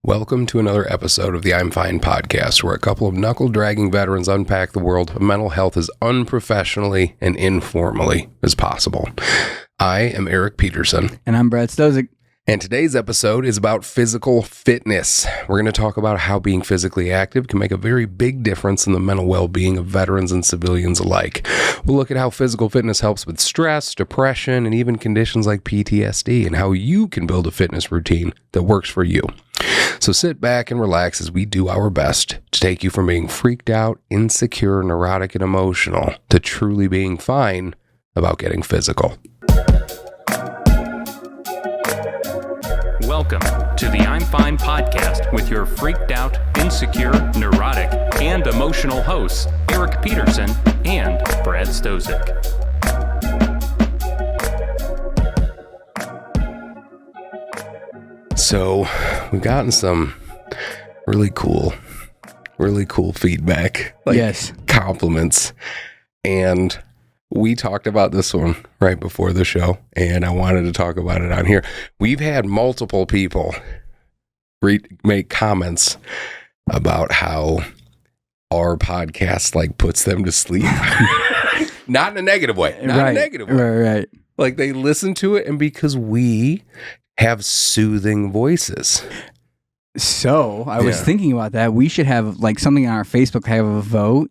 Welcome to another episode of the I'm F.I.N.E. podcast, where a couple of knuckle-dragging veterans unpack the world of mental health as unprofessionally and informally as possible. I am Eric Peterson. And I'm Brad Stosiek. And today's episode is about physical fitness. We're going to talk about how being physically active can make a very big difference in the mental well-being of veterans and civilians alike. We'll look at how physical fitness helps with stress, depression, and even conditions like PTSD, and how you can build a fitness routine that works for you. So sit back and relax as we do our best to take you from being freaked out, insecure, neurotic, and emotional to truly being fine about getting physical. Welcome to the I'm F.I.N.E. podcast with your freaked out, insecure, neurotic, and emotional hosts, Eric Peterson and Brad Stosiek. So we've gotten some really cool feedback, Yes. compliments, and we talked about this one right before the show, and I wanted to talk about it on here. We've had multiple people make comments about how our podcast puts them to sleep. Not in a negative way. Right. Like they listen to it, and because we have soothing voices. So I was thinking about that. We should have something on our Facebook, have a vote.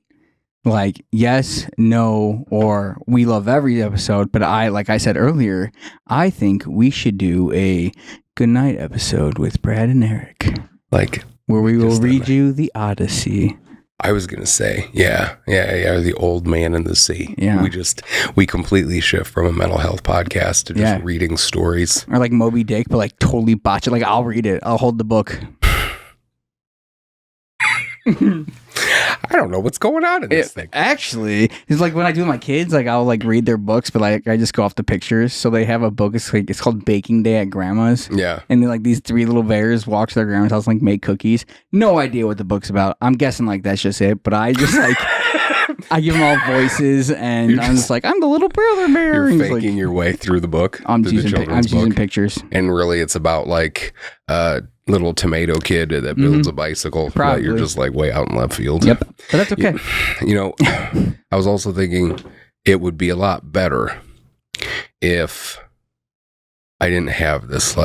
Yes, no, or we love every episode. But like I said earlier, I think we should do a goodnight episode with Brad and Eric. Where we will read you the Odyssey. I was going to say, the old man in the sea. Yeah. We completely shift from a mental health podcast to just reading stories. Or Moby Dick, but totally botch it. I'll read it. I'll hold the book. I don't know what's going on in this thing. Actually, it's when I do with my kids, I'll read their books, but I just go off the pictures. So they have a book. It's called Baking Day at Grandma's. Yeah. And then these three little bears walk to their grandma's house and make cookies. No idea what the book's about. I'm guessing that's just it. But I just I give them all voices, and I'm just I'm the little brother bear. You're faking your way through the book. I'm using pictures. And really, it's about little tomato kid that builds a bicycle. Probably. But you're just way out in left field. Yep. But that's okay. I was also thinking it would be a lot better if I didn't have this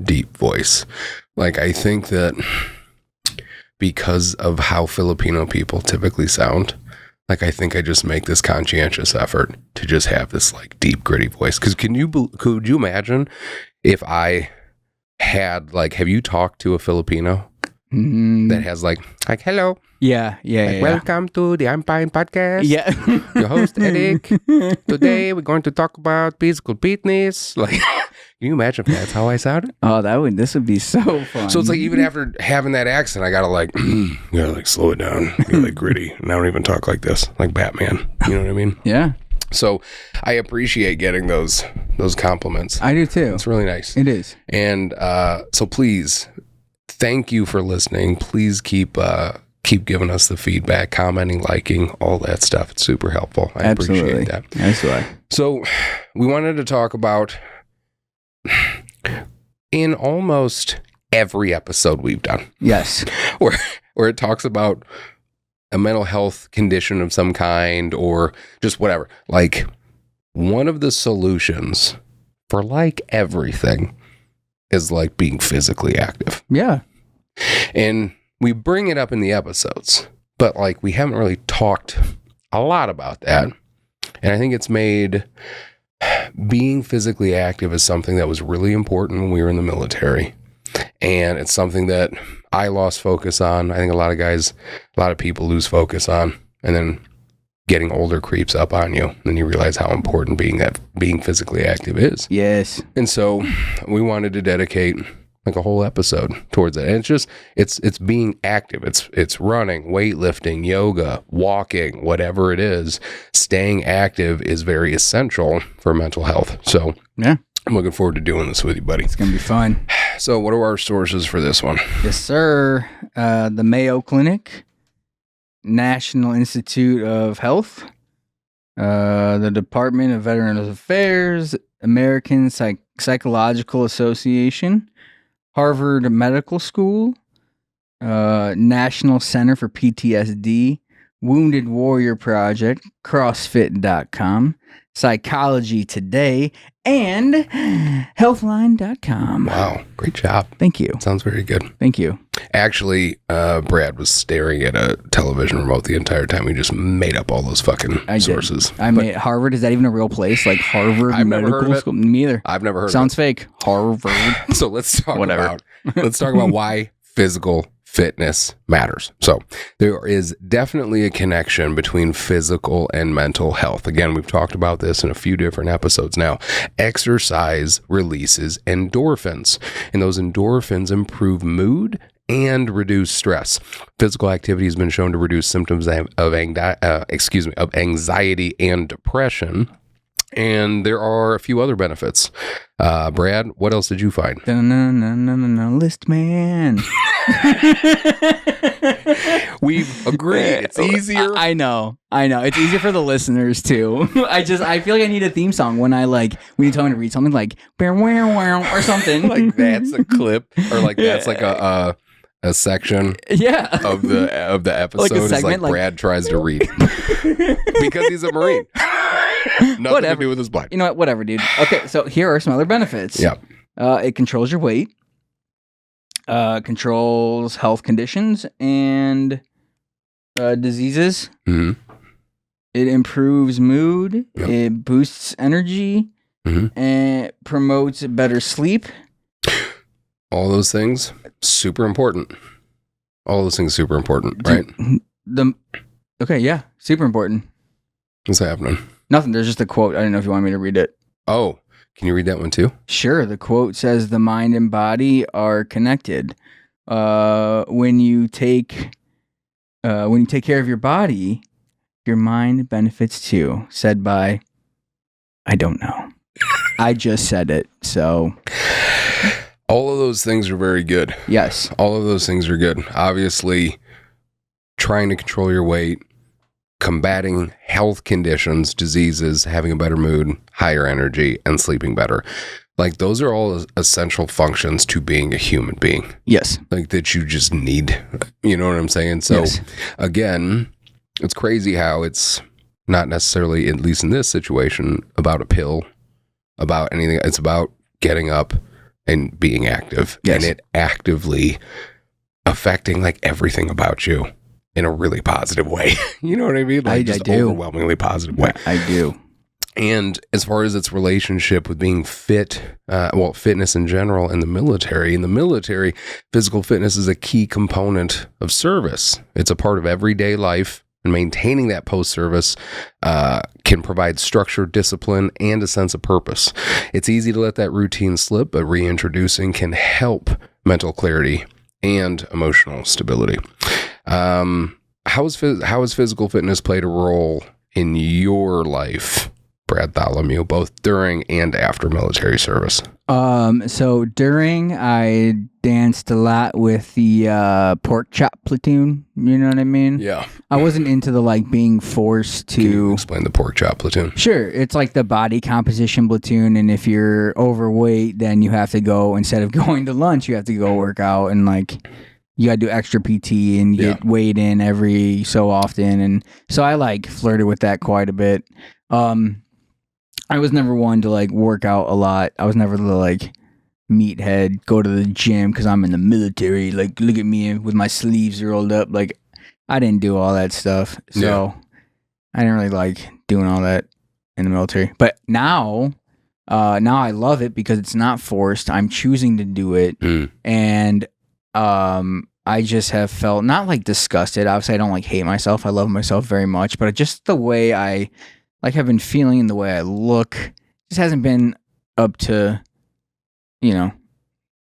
deep voice. I think that because of how Filipino people typically sound, I think I just make this conscientious effort to just have this deep, gritty voice. Because could you imagine if I had have you talked to a Filipino that has hello? Yeah. Welcome to the I'm F.I.N.E. podcast. Yeah. Your host Eric. Today we're going to talk about physical fitness. Can you imagine if that's how I sounded? Oh, this would be so fun. So it's even after having that accent, I gotta slow it down, get gritty, and I don't even talk like this, like Batman. You know what I mean? Yeah. So I appreciate getting those compliments. I do too. It's really nice. It is. And so please, thank you for listening. Please keep giving us the feedback, commenting, liking, all that stuff. It's super helpful. I appreciate that. That's why. So we wanted to talk about, in almost every episode we've done. Yes. Where it talks about a mental health condition of some kind or just whatever. One of the solutions for everything is being physically active. Yeah. And we bring it up in the episodes, but we haven't really talked a lot about that. And I think it's made being physically active is something that was really important when we were in the military. And it's something that I lost focus on. I think a lot of people lose focus on. And then getting older creeps up on you. And you realize how important being physically active is. Yes. And so we wanted to dedicate a whole episode towards it. And it's being active. It's running, weightlifting, yoga, walking, whatever it is. Staying active is very essential for mental health. So yeah, I'm looking forward to doing this with you, buddy. It's going to be fun. So what are our sources for this one? Yes, sir. The Mayo Clinic, National Institute of Health, the Department of Veterans Affairs, American Psychological Association, Harvard Medical School, National Center for PTSD, Wounded Warrior Project, CrossFit.com, Psychology Today, and Healthline.com. Wow, great job. Thank you. Sounds very good. Thank you. Actually, Brad was staring at a television remote the entire time. He just made up all those fucking sources. I made Harvard. Is that even a real place? Like Harvard I've never heard Medical of it. School? Me either. I've never heard Sounds of it. fake. Harvard. So let's talk Whatever. about why physical fitness matters. So there is definitely a connection between physical and mental health. Again, we've talked about this in a few different episodes now. Exercise releases endorphins, and those endorphins improve mood and reduce stress. Physical activity has been shown to reduce symptoms of anxiety and depression. And there are a few other benefits. Brad, what else did you find? List man. We've agreed. It's easier. I know. It's easier for the listeners too. I feel like I need a theme song when you tell me to read something like or something. Like that's a clip, or like that's like a section of the episode. Like a is segment, like Brad tries to read because he's a Marine. Nothing Whatever. to do with his blind. You know what? Whatever, dude. Okay, so here are some other benefits. Yeah. It controls your weight. Controls health conditions and diseases. Mm-hmm. It improves mood. Yep. It boosts energy. Mm-hmm. And promotes better sleep. All those things, super important. All those things, super important, right? Okay, yeah, super important. What's happening? Nothing. There's just a quote. I don't know if you want me to read it. Oh, can you read that one too? Sure. The quote says, "The mind and body are connected. When you take care of your body, your mind benefits too." Said by, I don't know. I just said it. So, all of those things are very good. yes. All of those things are good. Obviously, trying to control your weight, combating health conditions, diseases, having a better mood, higher energy, and sleeping better. Like, those are all essential functions to being a human being. Yes. Like, that you just need. You know what I'm saying? So, Yes. again, it's crazy how it's not necessarily, at least in this situation, about a pill, about anything. It's about getting up and being active. Yes. And it actively affecting, like, everything about you in a really positive way. You know what I mean? Like, I just do. overwhelmingly positive way. I do. And as far as its relationship with being fit, fitness in general in the military, physical fitness is a key component of service. It's a part of everyday life, and maintaining that post-service can provide structure, discipline, and a sense of purpose. It's easy to let that routine slip, but reintroducing can help mental clarity and emotional stability. How has physical fitness played a role in your life, Brad Tholomew, both during and after military service? So during, I danced a lot with the pork chop platoon. You know what I mean? Yeah. I wasn't into the like being forced Can you to. explain the pork chop platoon? Sure, it's like the body composition platoon, and if you're overweight, then you have to go, instead of going to lunch, you have to go work out, and like you gotta do extra PT and get weighed in every so often, and so I like flirted with that quite a bit. I was never one to like work out a lot. I was never the like meathead, go to the gym because I'm in the military. Like, look at me with my sleeves rolled up. Like, I didn't do all that stuff. So I didn't really like doing all that in the military. But now I love it because it's not forced. I'm choosing to do it. And I just have felt not like disgusted. Obviously, I don't like hate myself. I love myself very much. But just the way I like have been feeling and the way I look just hasn't been up to,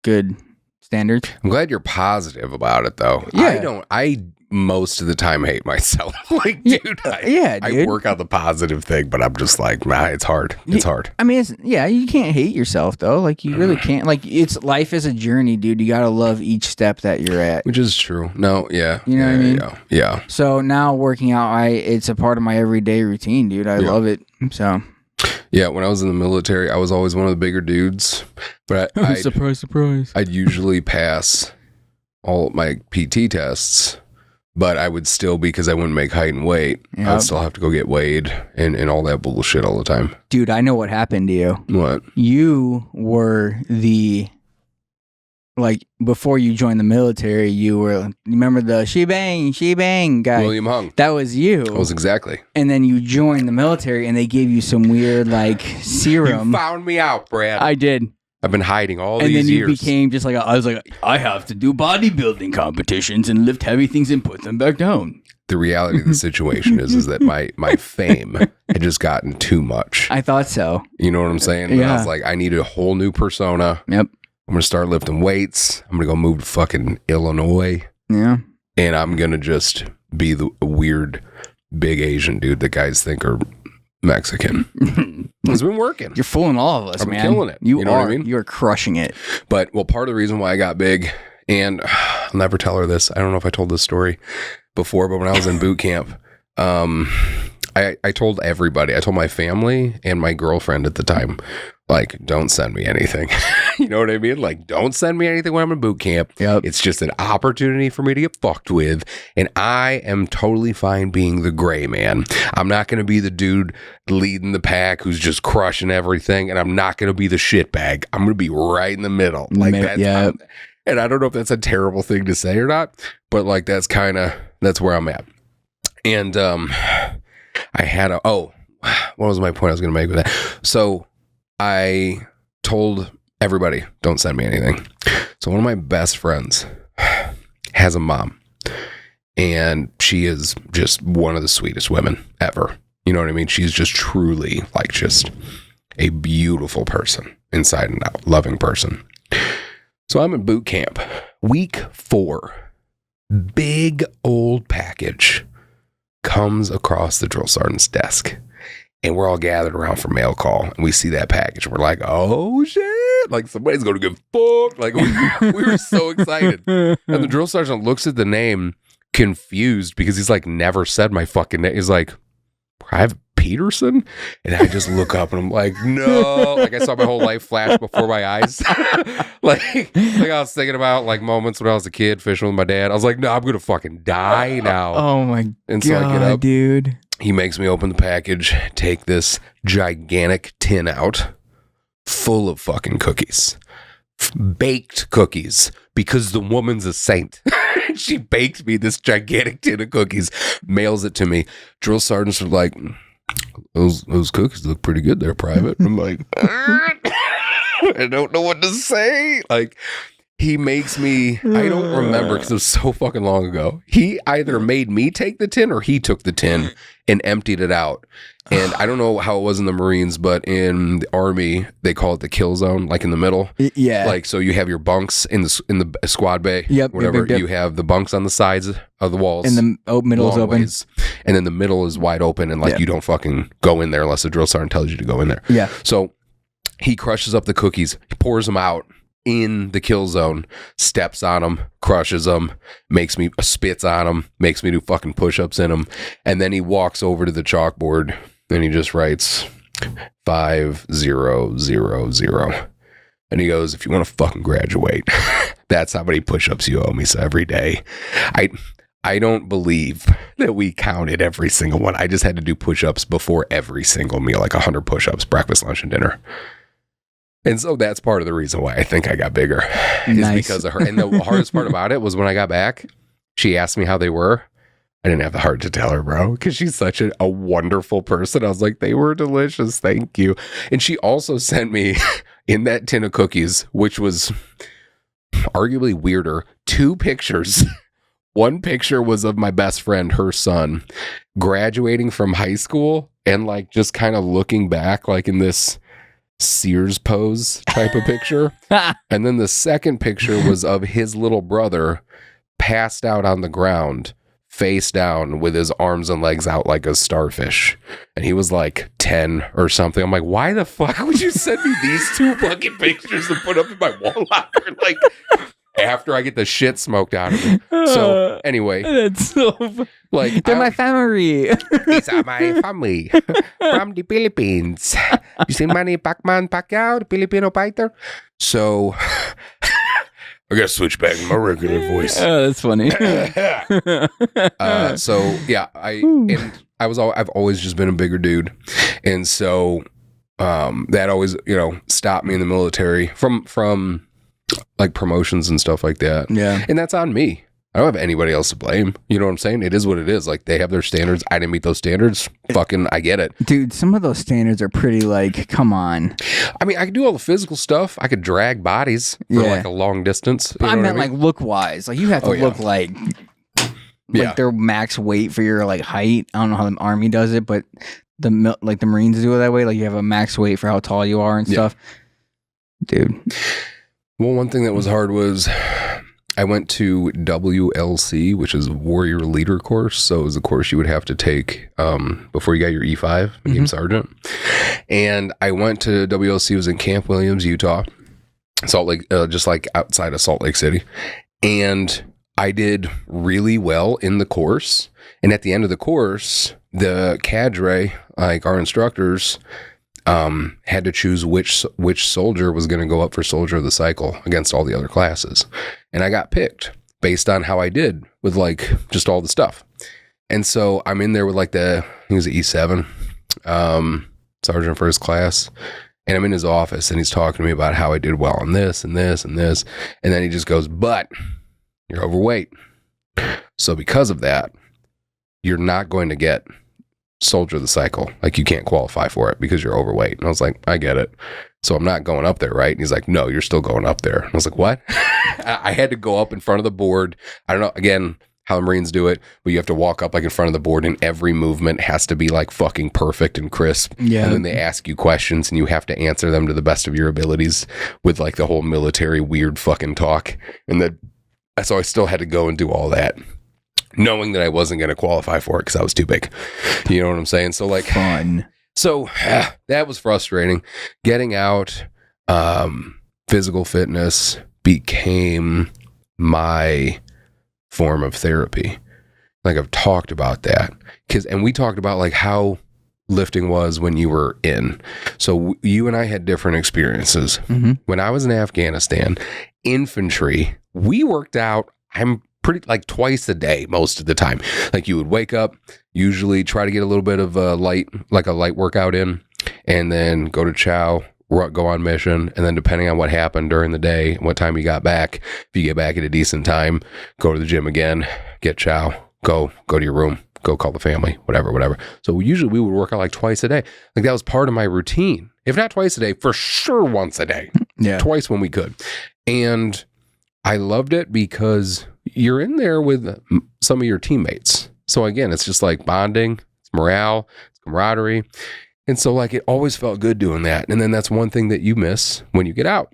good standards. I'm glad you're positive about it, though. Yeah. I most of the time hate myself. Like, dude, I work out the positive thing, but I'm just like, nah, it's hard. It's hard. I mean, you can't hate yourself though. Like, you really can't. Like, life is a journey, dude. You gotta love each step that you're at. Which is true. No, yeah. You know what I mean? Yeah. So now working out, it's a part of my everyday routine, dude. I love it. So. Yeah, when I was in the military, I was always one of the bigger dudes. But surprise. I'd usually pass all my PT tests, but I would still, because I wouldn't make height and weight, Yep. I'd still have to go get weighed and all that bullshit all the time. Dude, I know what happened to you. What? You were before you joined the military, you remember the she bang guy? William Hung. That was you. That was exactly. And then you joined the military and they gave you some weird serum. You found me out, Brad. I did. I've been hiding all these years. And then you years. became just I was like, I have to do bodybuilding competitions and lift heavy things and put them back down. The reality of the situation is that my fame had just gotten too much. I thought so. You know what I'm saying? And I was like, I need a whole new persona. Yep. I'm going to start lifting weights. I'm going to go move to fucking Illinois. Yeah. And I'm going to just be the weird big Asian dude that guys think are Mexican. It's been working. You're fooling all of us, I've been man. killing it. You know are. what I mean? You're crushing it. But, part of the reason why I got big, and I'll never tell her this. I don't know if I told this story before, but when I was in boot camp, I told everybody. I told my family and my girlfriend at the time, don't send me anything. You know what I mean? Don't send me anything when I'm in boot camp. Yep. It's just an opportunity for me to get fucked with. And I am totally fine being the gray man. I'm not going to be the dude leading the pack who's just crushing everything. And I'm not going to be the shitbag. I'm going to be right in the middle. Yeah. And I don't know if that's a terrible thing to say or not, but that's where I'm at. And I had what was my point I was going to make with that? So I told everybody, don't send me anything. So one of my best friends has a mom, and she is just one of the sweetest women ever. You know what I mean? She's just truly just a beautiful person inside and out, loving person. So I'm in boot camp, week 4, big old package comes across the drill sergeant's desk, and we're all gathered around for mail call, and we see that package. We're like, oh shit, somebody's going to get fucked. We were so excited. And the drill sergeant looks at the name confused because he's never said my fucking name. He's like, Private Peterson? And I just look up and I'm like, no. I saw my whole life flash before my eyes. I was thinking about moments when I was a kid fishing with my dad. I was like, no, I'm going to fucking die now. Oh my and so God, I get up, dude. He makes me open the package, take this gigantic tin out full of fucking cookies. Baked cookies, because the woman's a saint. She baked me this gigantic tin of cookies, mails it to me. Drill sergeants are like, those cookies look pretty good there, Private. I'm like, I don't know what to say. He makes me, I don't remember because it was so fucking long ago. He either made me take the tin or he took the tin and emptied it out. And I don't know how it was in the Marines, but in the Army, they call it the kill zone, in the middle. Yeah. So you have your bunks in the squad bay. Yep. Whatever. Yep. You have the bunks on the sides of the walls. And the middle is open. Ways, and then the middle is wide open, and you don't fucking go in there unless the drill sergeant tells you to go in there. Yeah. So he crushes up the cookies, he pours them out in the kill zone, steps on them, crushes them, spits on them, makes me do fucking push-ups in them, and then he walks over to the chalkboard and he just writes 5000, and he goes, if you want to fucking graduate, that's how many push-ups you owe me. So every day, I don't believe that we counted every single one. I just had to do push-ups before every single meal, 100 push-ups, breakfast, lunch, and dinner. And so that's part of the reason why I think I got bigger is because of her. And the hardest part about it was when I got back, she asked me how they were. I didn't have the heart to tell her, bro, because she's such a wonderful person. I was like, they were delicious. Thank you. And she also sent me in that tin of cookies, which was arguably weirder, 2 pictures. One picture was of my best friend, her son, graduating from high school and just kind of looking back in this Sears pose type of picture. And then the second picture was of his little brother passed out on the ground, face down with his arms and legs out like a starfish. And he was 10 or something. I'm like, why the fuck would you send me these 2 fucking pictures to put up in my wall locker? after I get the shit smoked out of me. So anyway, that's so like they're my family. These are my family from the Philippines. You see Manny Pacquiao, the Filipino fighter? So I gotta switch back to my regular voice. Oh, that's funny. So yeah, I've always just been a bigger dude, and so that always stopped me in the military from like promotions and stuff like that. Yeah, and that's on me. I don't have anybody else to blame. You know what I'm saying? It is what it is. Like, they have their standards. I didn't meet those standards. Fucking, I get it. Dude, some of those standards are pretty, like, come on. I mean, I could do all the physical stuff. I could drag bodies for like a long distance. I meant like look-wise. Like, you have to look like their max weight for your, like, height. I don't know how the Army does it, but the Marines do it that way. Like, you have a max weight for how tall you are and stuff. Dude. Well, one thing that was hard was I went to WLC, which is Warrior Leader course. So it was a course you would have to take before you got your E5, became sergeant. And I went to WLC, it was in Camp Williams, Utah, Salt Lake, just like outside of Salt Lake City. And I did really well in the course. And at the end of the course, the cadre, like our instructors, had to choose which soldier was going to go up for Soldier of the Cycle against all the other classes. And I got picked based on how I did with like just all the stuff. And so I'm in there with like he was an E7, sergeant first class. And I'm in his office and he's talking to me about how I did well on this and this and this. And then he just goes, but you're overweight. So because of that, you're not going to get Soldier of the Cycle. Like, you can't qualify for it because you're overweight. And I was like, I get it. So I'm not going up there, right? And he's like, no, you're still going up there. And I was like, what? I had to go up in front of the board. I don't know, again, how the Marines do it, but you have to walk up like in front of the board and every movement has to be like fucking perfect and crisp. Yeah. And then they ask you questions and you have to answer them to the best of your abilities with like the whole military weird fucking talk. And so I still had to go and do all that, knowing that I wasn't going to qualify for it because I was too big. You know what I'm saying? So like fun. So that was frustrating. Getting out, physical fitness became my form of therapy. Like, I've talked about that and we talked about like how lifting was when you were in. So you and I had different experiences. When I was in Afghanistan, infantry, we worked out. I'm pretty like twice a day most of the time. Like, you would wake up, usually try to get a little bit of a light workout in, and then go to chow, go on mission, and then depending on what happened during the day, what time you got back, if you get back at a decent time, go to the gym again, get chow, go to your room, go call the family, whatever. So usually we would work out like twice a day. Like, that was part of my routine. If not twice a day, for sure once a day. Yeah. Twice when we could. And I loved it because you're in there with some of your teammates. So again, it's just like bonding, it's morale, it's camaraderie. And so like, it always felt good doing that. And then that's one thing that you miss when you get out.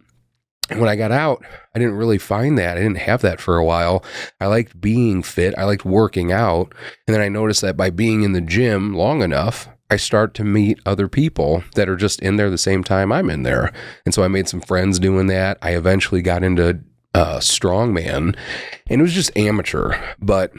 And when I got out, I didn't really find that. I didn't have that for a while. I liked being fit. I liked working out. And then I noticed that by being in the gym long enough, I start to meet other people that are just in there the same time I'm in there. And so I made some friends doing that. I eventually got into strongman, and it was just amateur, but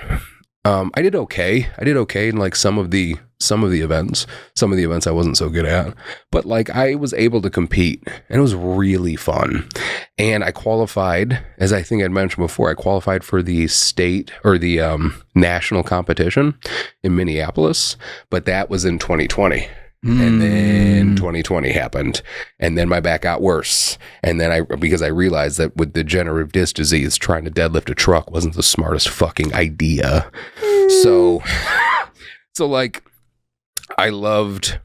I did okay. In like some of the events. Some of the events I wasn't so good at, but like I was able to compete, and it was really fun. And I qualified, as I think I'd mentioned before, I qualified for the state or the national competition in Minneapolis, but that was in 2020. And then 2020 happened, and then my back got worse. And then because I realized that with degenerative disc disease, trying to deadlift a truck wasn't the smartest fucking idea. So like, I loved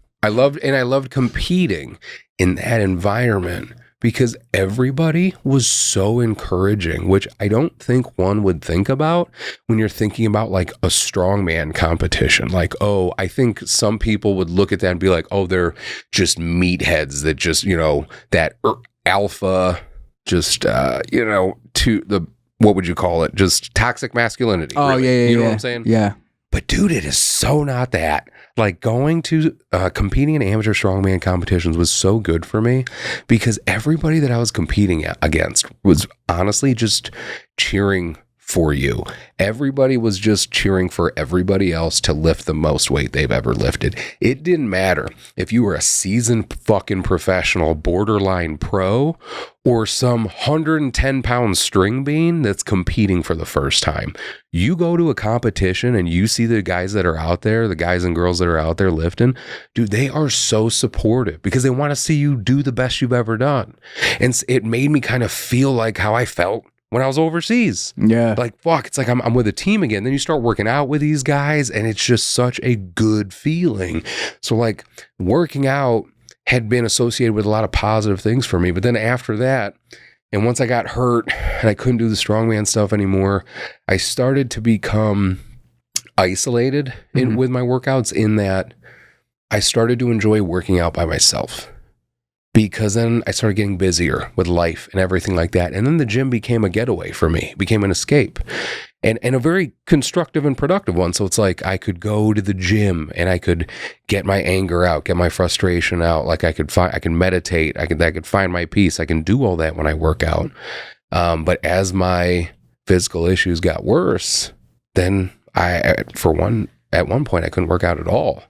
competing in that environment because everybody was so encouraging, which I don't think one would think about when you're thinking about like a strongman competition. Like, oh, I think some people would look at that and be like, oh, they're just meatheads that just, that alpha, just, to the, what would you call it? Just toxic masculinity. Oh, really. yeah. You know what I'm saying? Yeah. But dude, it is so not that. Like going to competing in amateur strongman competitions was so good for me because everybody that I was competing against was honestly just cheering for you. Everybody was just cheering for everybody else to lift the most weight they've ever lifted. It didn't matter if you were a seasoned fucking professional, borderline pro, or some 110-pound string bean that's competing for the first time. You go to a competition and you see the guys that are out there, the guys and girls that are out there lifting, dude, they are so supportive because they want to see you do the best you've ever done. And it made me kind of feel like how I felt when I was overseas. Yeah. Like, fuck, it's like I'm with a team again. Then you start working out with these guys and it's just such a good feeling. So like working out had been associated with a lot of positive things for me. But then after that, and once I got hurt and I couldn't do the strongman stuff anymore, I started to become isolated with my workouts in that I started to enjoy working out by myself. Because then I started getting busier with life and everything like that. And then the gym became a getaway for me, became an escape and a very constructive and productive one. So it's like I could go to the gym and I could get my anger out, get my frustration out. Like I can meditate. I could find my peace. I can do all that when I work out. But as my physical issues got worse, then at one point I couldn't work out at all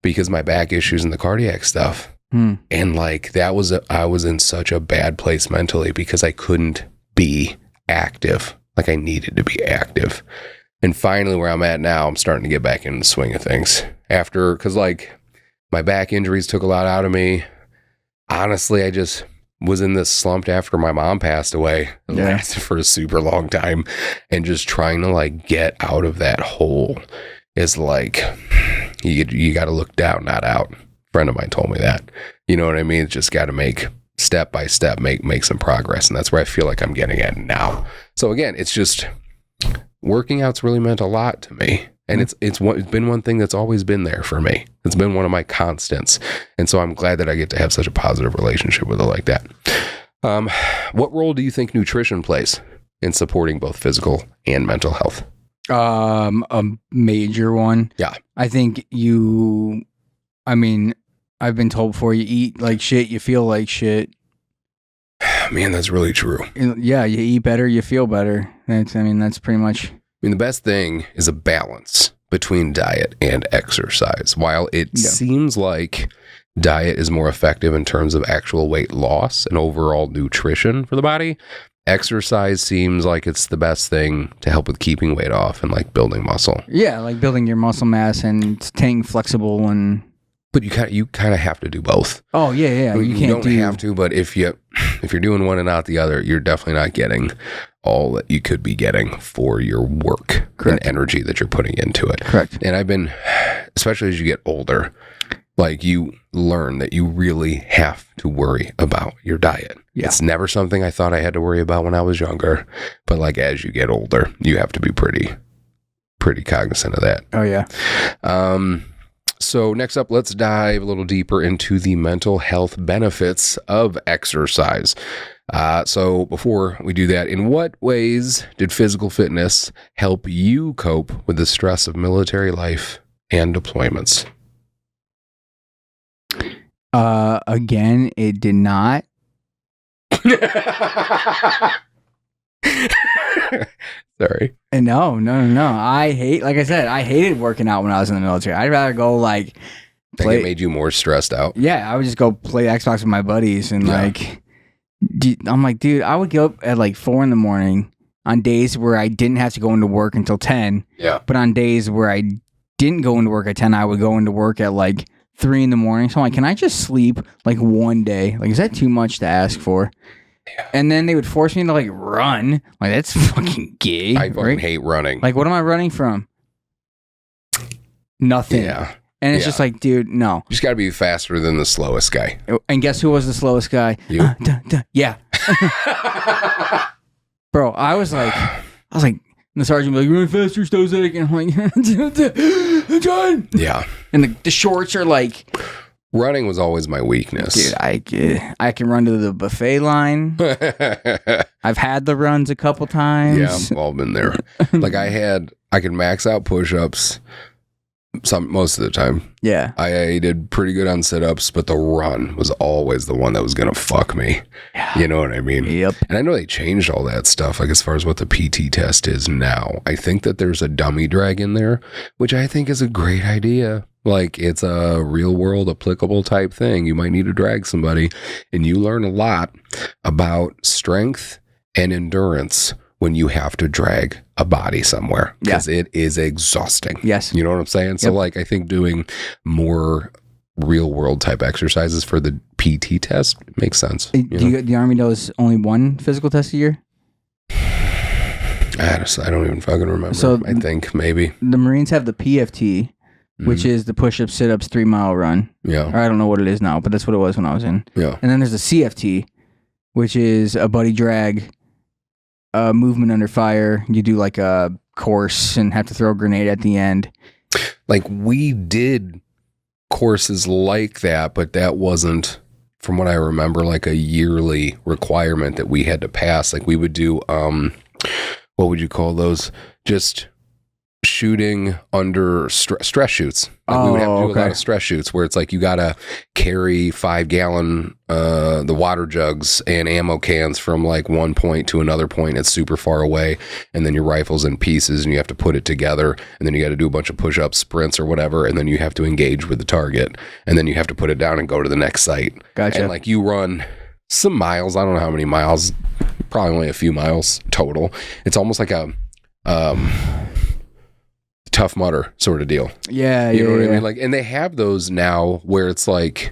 because my back issues and the cardiac stuff. And like I was in such a bad place mentally because I couldn't be active like I needed to be active. And finally where I'm at now, I'm starting to get back into the swing of things because like my back injuries took a lot out of me. Honestly, I just was in this slump after my mom passed away. It lasted for a super long time. And just trying to like get out of that hole is like, you got to look down, not out. Friend of mine told me that. You know what I mean? It's just got to make step by step, make some progress. And that's where I feel like I'm getting at now. So again, it's just working out's really meant a lot to me. And it's been one thing that's always been there for me. It's been one of my constants. And so I'm glad that I get to have such a positive relationship with it like that. What role do you think nutrition plays in supporting both physical and mental health? A major one. Yeah. I think I've been told before, you eat like shit, you feel like shit. Man, that's really true. Yeah, you eat better, you feel better. That's pretty much. The best thing is a balance between diet and exercise. While it seems like diet is more effective in terms of actual weight loss and overall nutrition for the body, exercise seems like it's the best thing to help with keeping weight off and like building muscle. Yeah, like building your muscle mass and staying flexible and. But you kind of have to do both. Oh yeah. You don't have to, but if you're doing one and not the other, you're definitely not getting all that you could be getting for your work and energy that you're putting into it. Correct. And especially as you get older, like you learn that you really have to worry about your diet. Yeah. It's never something I thought I had to worry about when I was younger, but like as you get older, you have to be pretty cognizant of that. Oh yeah. So next up, let's dive a little deeper into the mental health benefits of exercise. So before we do that, in what ways did physical fitness help you cope with the stress of military life and deployments? Again, it did not. Sorry. No. Like I said, I hated working out when I was in the military. I'd rather go like play. It made you more stressed out. Yeah, I would just go play Xbox with my buddies and I'm like, dude, I would get up at like 4 a.m. on days where I didn't have to go into work until 10. Yeah. But on days where I didn't go into work at 10, I would go into work at like 3 a.m. So I'm like, can I just sleep like one day? Like, is that too much to ask for? Yeah. And then they would force me to like run. Like, that's fucking gay. I fucking hate running. Like, what am I running from? Nothing. Yeah. And it's just like, dude, no. You just got to be faster than the slowest guy. And guess who was the slowest guy? You. Yeah. Bro, I was like, and the sergeant would be like, run faster, Stosiek. And I'm like, I'm trying. Yeah. And the shorts are like. Running was always my weakness. Dude, I can run to the buffet line. I've had the runs a couple times. Yeah, I've all been there. Like I had I can max out push-ups most of the time. Yeah. I did pretty good on sit-ups, but the run was always the one that was going to fuck me. Yeah. You know what I mean? Yep. And I know they changed all that stuff, like as far as what the PT test is now. I think that there's a dummy drag in there, which I think is a great idea. Like, it's a real-world applicable type thing. You might need to drag somebody, and you learn a lot about strength and endurance when you have to drag a body somewhere, because it is exhausting. Yes. You know what I'm saying? Yep. So like, I think doing more real world type exercises for the PT test makes sense. The Army does only one physical test a year? I don't even fucking remember. So I think maybe. The Marines have the PFT, which is the push-ups, sit-ups, 3 mile run. Yeah. Or I don't know what it is now, but that's what it was when I was in. Yeah. And then there's the CFT, which is a buddy drag, movement under fire. You do like a course and have to throw a grenade at the end. Like, we did courses like that, but that wasn't, from what I remember, like a yearly requirement that we had to pass. Like, we would do, what would you call those? Just shooting under stress shoots. Like, we would have to do a lot of stress shoots where it's like you gotta carry 5-gallon the water jugs and ammo cans from like one point to another point that's super far away, and then your rifle's in pieces and you have to put it together, and then you got to do a bunch of push-ups, sprints or whatever, and then you have to engage with the target, and then you have to put it down and go to the next site. Gotcha. And like, you run some miles, I don't know how many miles, probably only a few miles total. It's almost like a Tough Mudder sort of deal. Yeah, you know what I mean? Like, and they have those now where it's like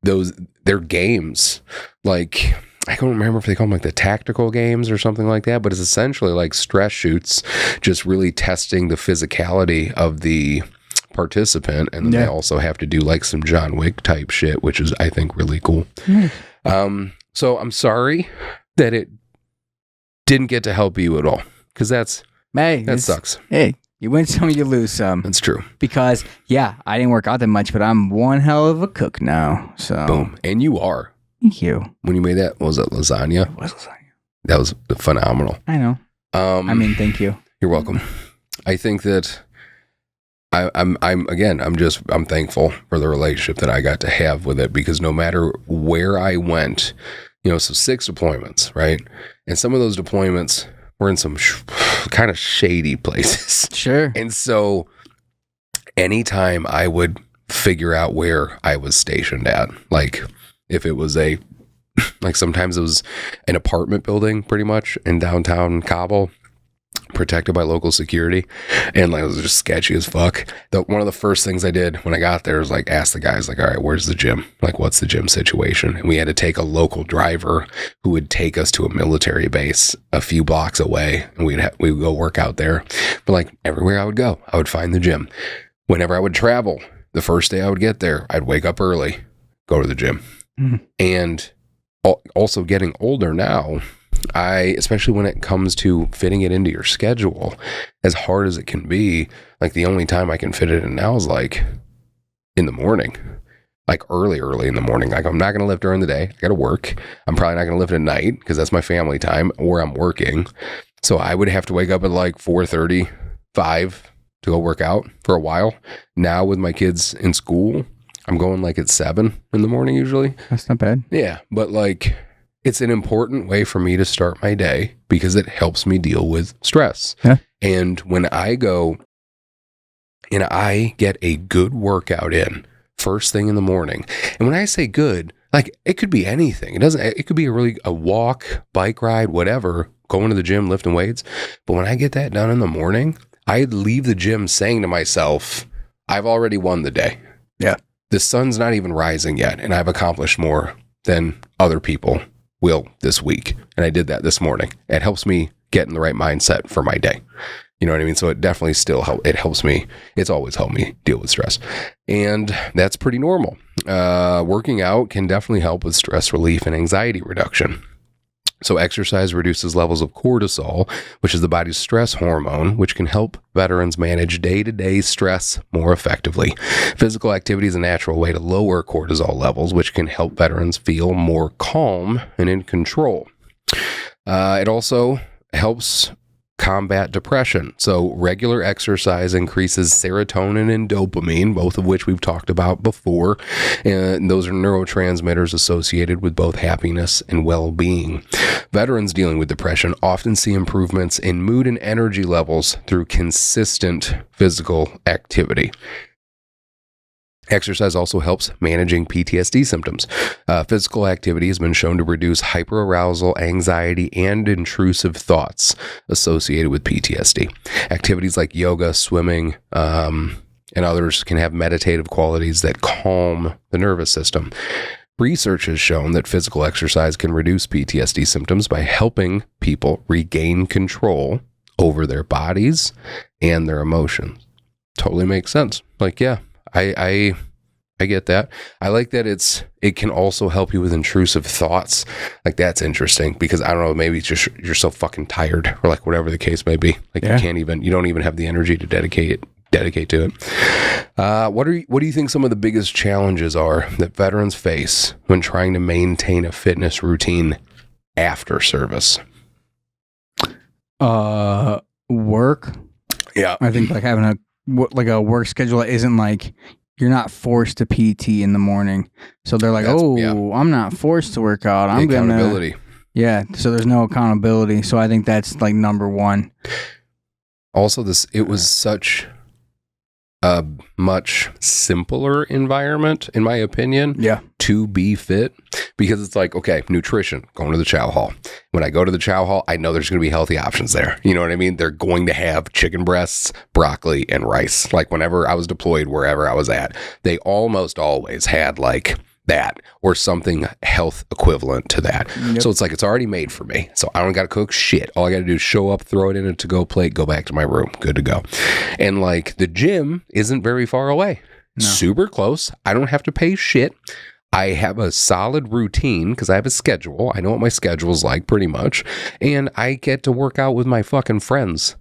they're games. Like, I don't remember if they call them like the tactical games or something like that, but it's essentially like stress shoots, just really testing the physicality of the participant. And then they also have to do like some John Wick type shit, which is, I think, really cool. Nice. So I'm sorry that it didn't get to help you at all, because that sucks. Hey, you win some, you lose some. That's true. Because, I didn't work out that much, but I'm one hell of a cook now. So boom. And you are. Thank you. When you made that, was it lasagna? It was lasagna. That was phenomenal. I know. Thank you. You're welcome. I think that I'm thankful for the relationship that I got to have with it, because no matter where I went, so 6 deployments, right? And some of those deployments were in some kind of shady places. Sure. And so anytime I would figure out where I was stationed at, like if it was sometimes it was an apartment building pretty much in downtown Kabul, protected by local security, and like it was just sketchy as fuck. One of the first things I did when I got there was like ask the guys, like, all right, where's the gym? Like, what's the gym situation? And we had to take a local driver who would take us to a military base a few blocks away, and we would go work out there. But like everywhere I would go, I would find the gym. Whenever I would travel, the first day I would get there, I'd wake up early, go to the gym. And also getting older now, especially when it comes to fitting it into your schedule, as hard as it can be, like the only time I can fit it in now is like in the morning, like early in the morning. Like, I'm not going to lift during the day. I got to work. I'm probably not going to lift at night because that's my family time, or I'm working. So I would have to wake up at like 4:30, 5 to go work out for a while. Now with my kids in school, I'm going like at 7 in the morning usually. That's not bad. Yeah. But like, it's an important way for me to start my day because it helps me deal with stress. Yeah. And when I go and I get a good workout in first thing in the morning, and when I say good, like it could be anything. It could be a walk, bike ride, whatever, going to the gym, lifting weights. But when I get that done in the morning, I leave the gym saying to myself, I've already won the day. Yeah. The sun's not even rising yet, and I've accomplished more than other people will this week. And I did that this morning. It helps me get in the right mindset for my day. You know what I mean? So it definitely helps me. It's always helped me deal with stress. And that's pretty normal. Working out can definitely help with stress relief and anxiety reduction. So exercise reduces levels of cortisol, which is the body's stress hormone, which can help veterans manage day-to-day stress more effectively. Physical activity is a natural way to lower cortisol levels, which can help veterans feel more calm and in control. It also helps combat depression. So regular exercise increases serotonin and dopamine, both of which we've talked about before. And those are neurotransmitters associated with both happiness and well-being. Veterans dealing with depression often see improvements in mood and energy levels through consistent physical activity. Exercise also helps managing PTSD symptoms. Physical activity has been shown to reduce hyperarousal, anxiety, and intrusive thoughts associated with PTSD. Activities like yoga, swimming, and others can have meditative qualities that calm the nervous system. Research has shown that physical exercise can reduce PTSD symptoms by helping people regain control over their bodies and their emotions. Totally makes sense. Like, yeah. I get that. I like that it can also help you with intrusive thoughts. Like, that's interesting because I don't know, maybe it's just you're so fucking tired or like whatever the case may be. Like you don't even have the energy to dedicate to it. What do you think some of the biggest challenges are that veterans face when trying to maintain a fitness routine after service? Work. Yeah. I think like having a work schedule that isn't like you're not forced to PT in the morning. So they're like, I'm not forced to work out. I'm going to accountability. Yeah. So there's no accountability. So I think that's like number one. Also, it was such a much simpler environment, in my opinion, to be fit, because it's like, okay, nutrition, going to the chow hall. When I go to the chow hall, I know there's going to be healthy options there. You know what I mean? They're going to have chicken breasts, broccoli, and rice. Like whenever I was deployed, wherever I was at, they almost always had like that or something health equivalent to that. Yep. So it's like, it's already made for me. So I don't got to cook shit. All I got to do is show up, throw it in a to-go plate, go back to my room. Good to go. And like the gym isn't very far away. No. Super close. I don't have to pay shit. I have a solid routine because I have a schedule. I know what my schedule's like pretty much. And I get to work out with my fucking friends.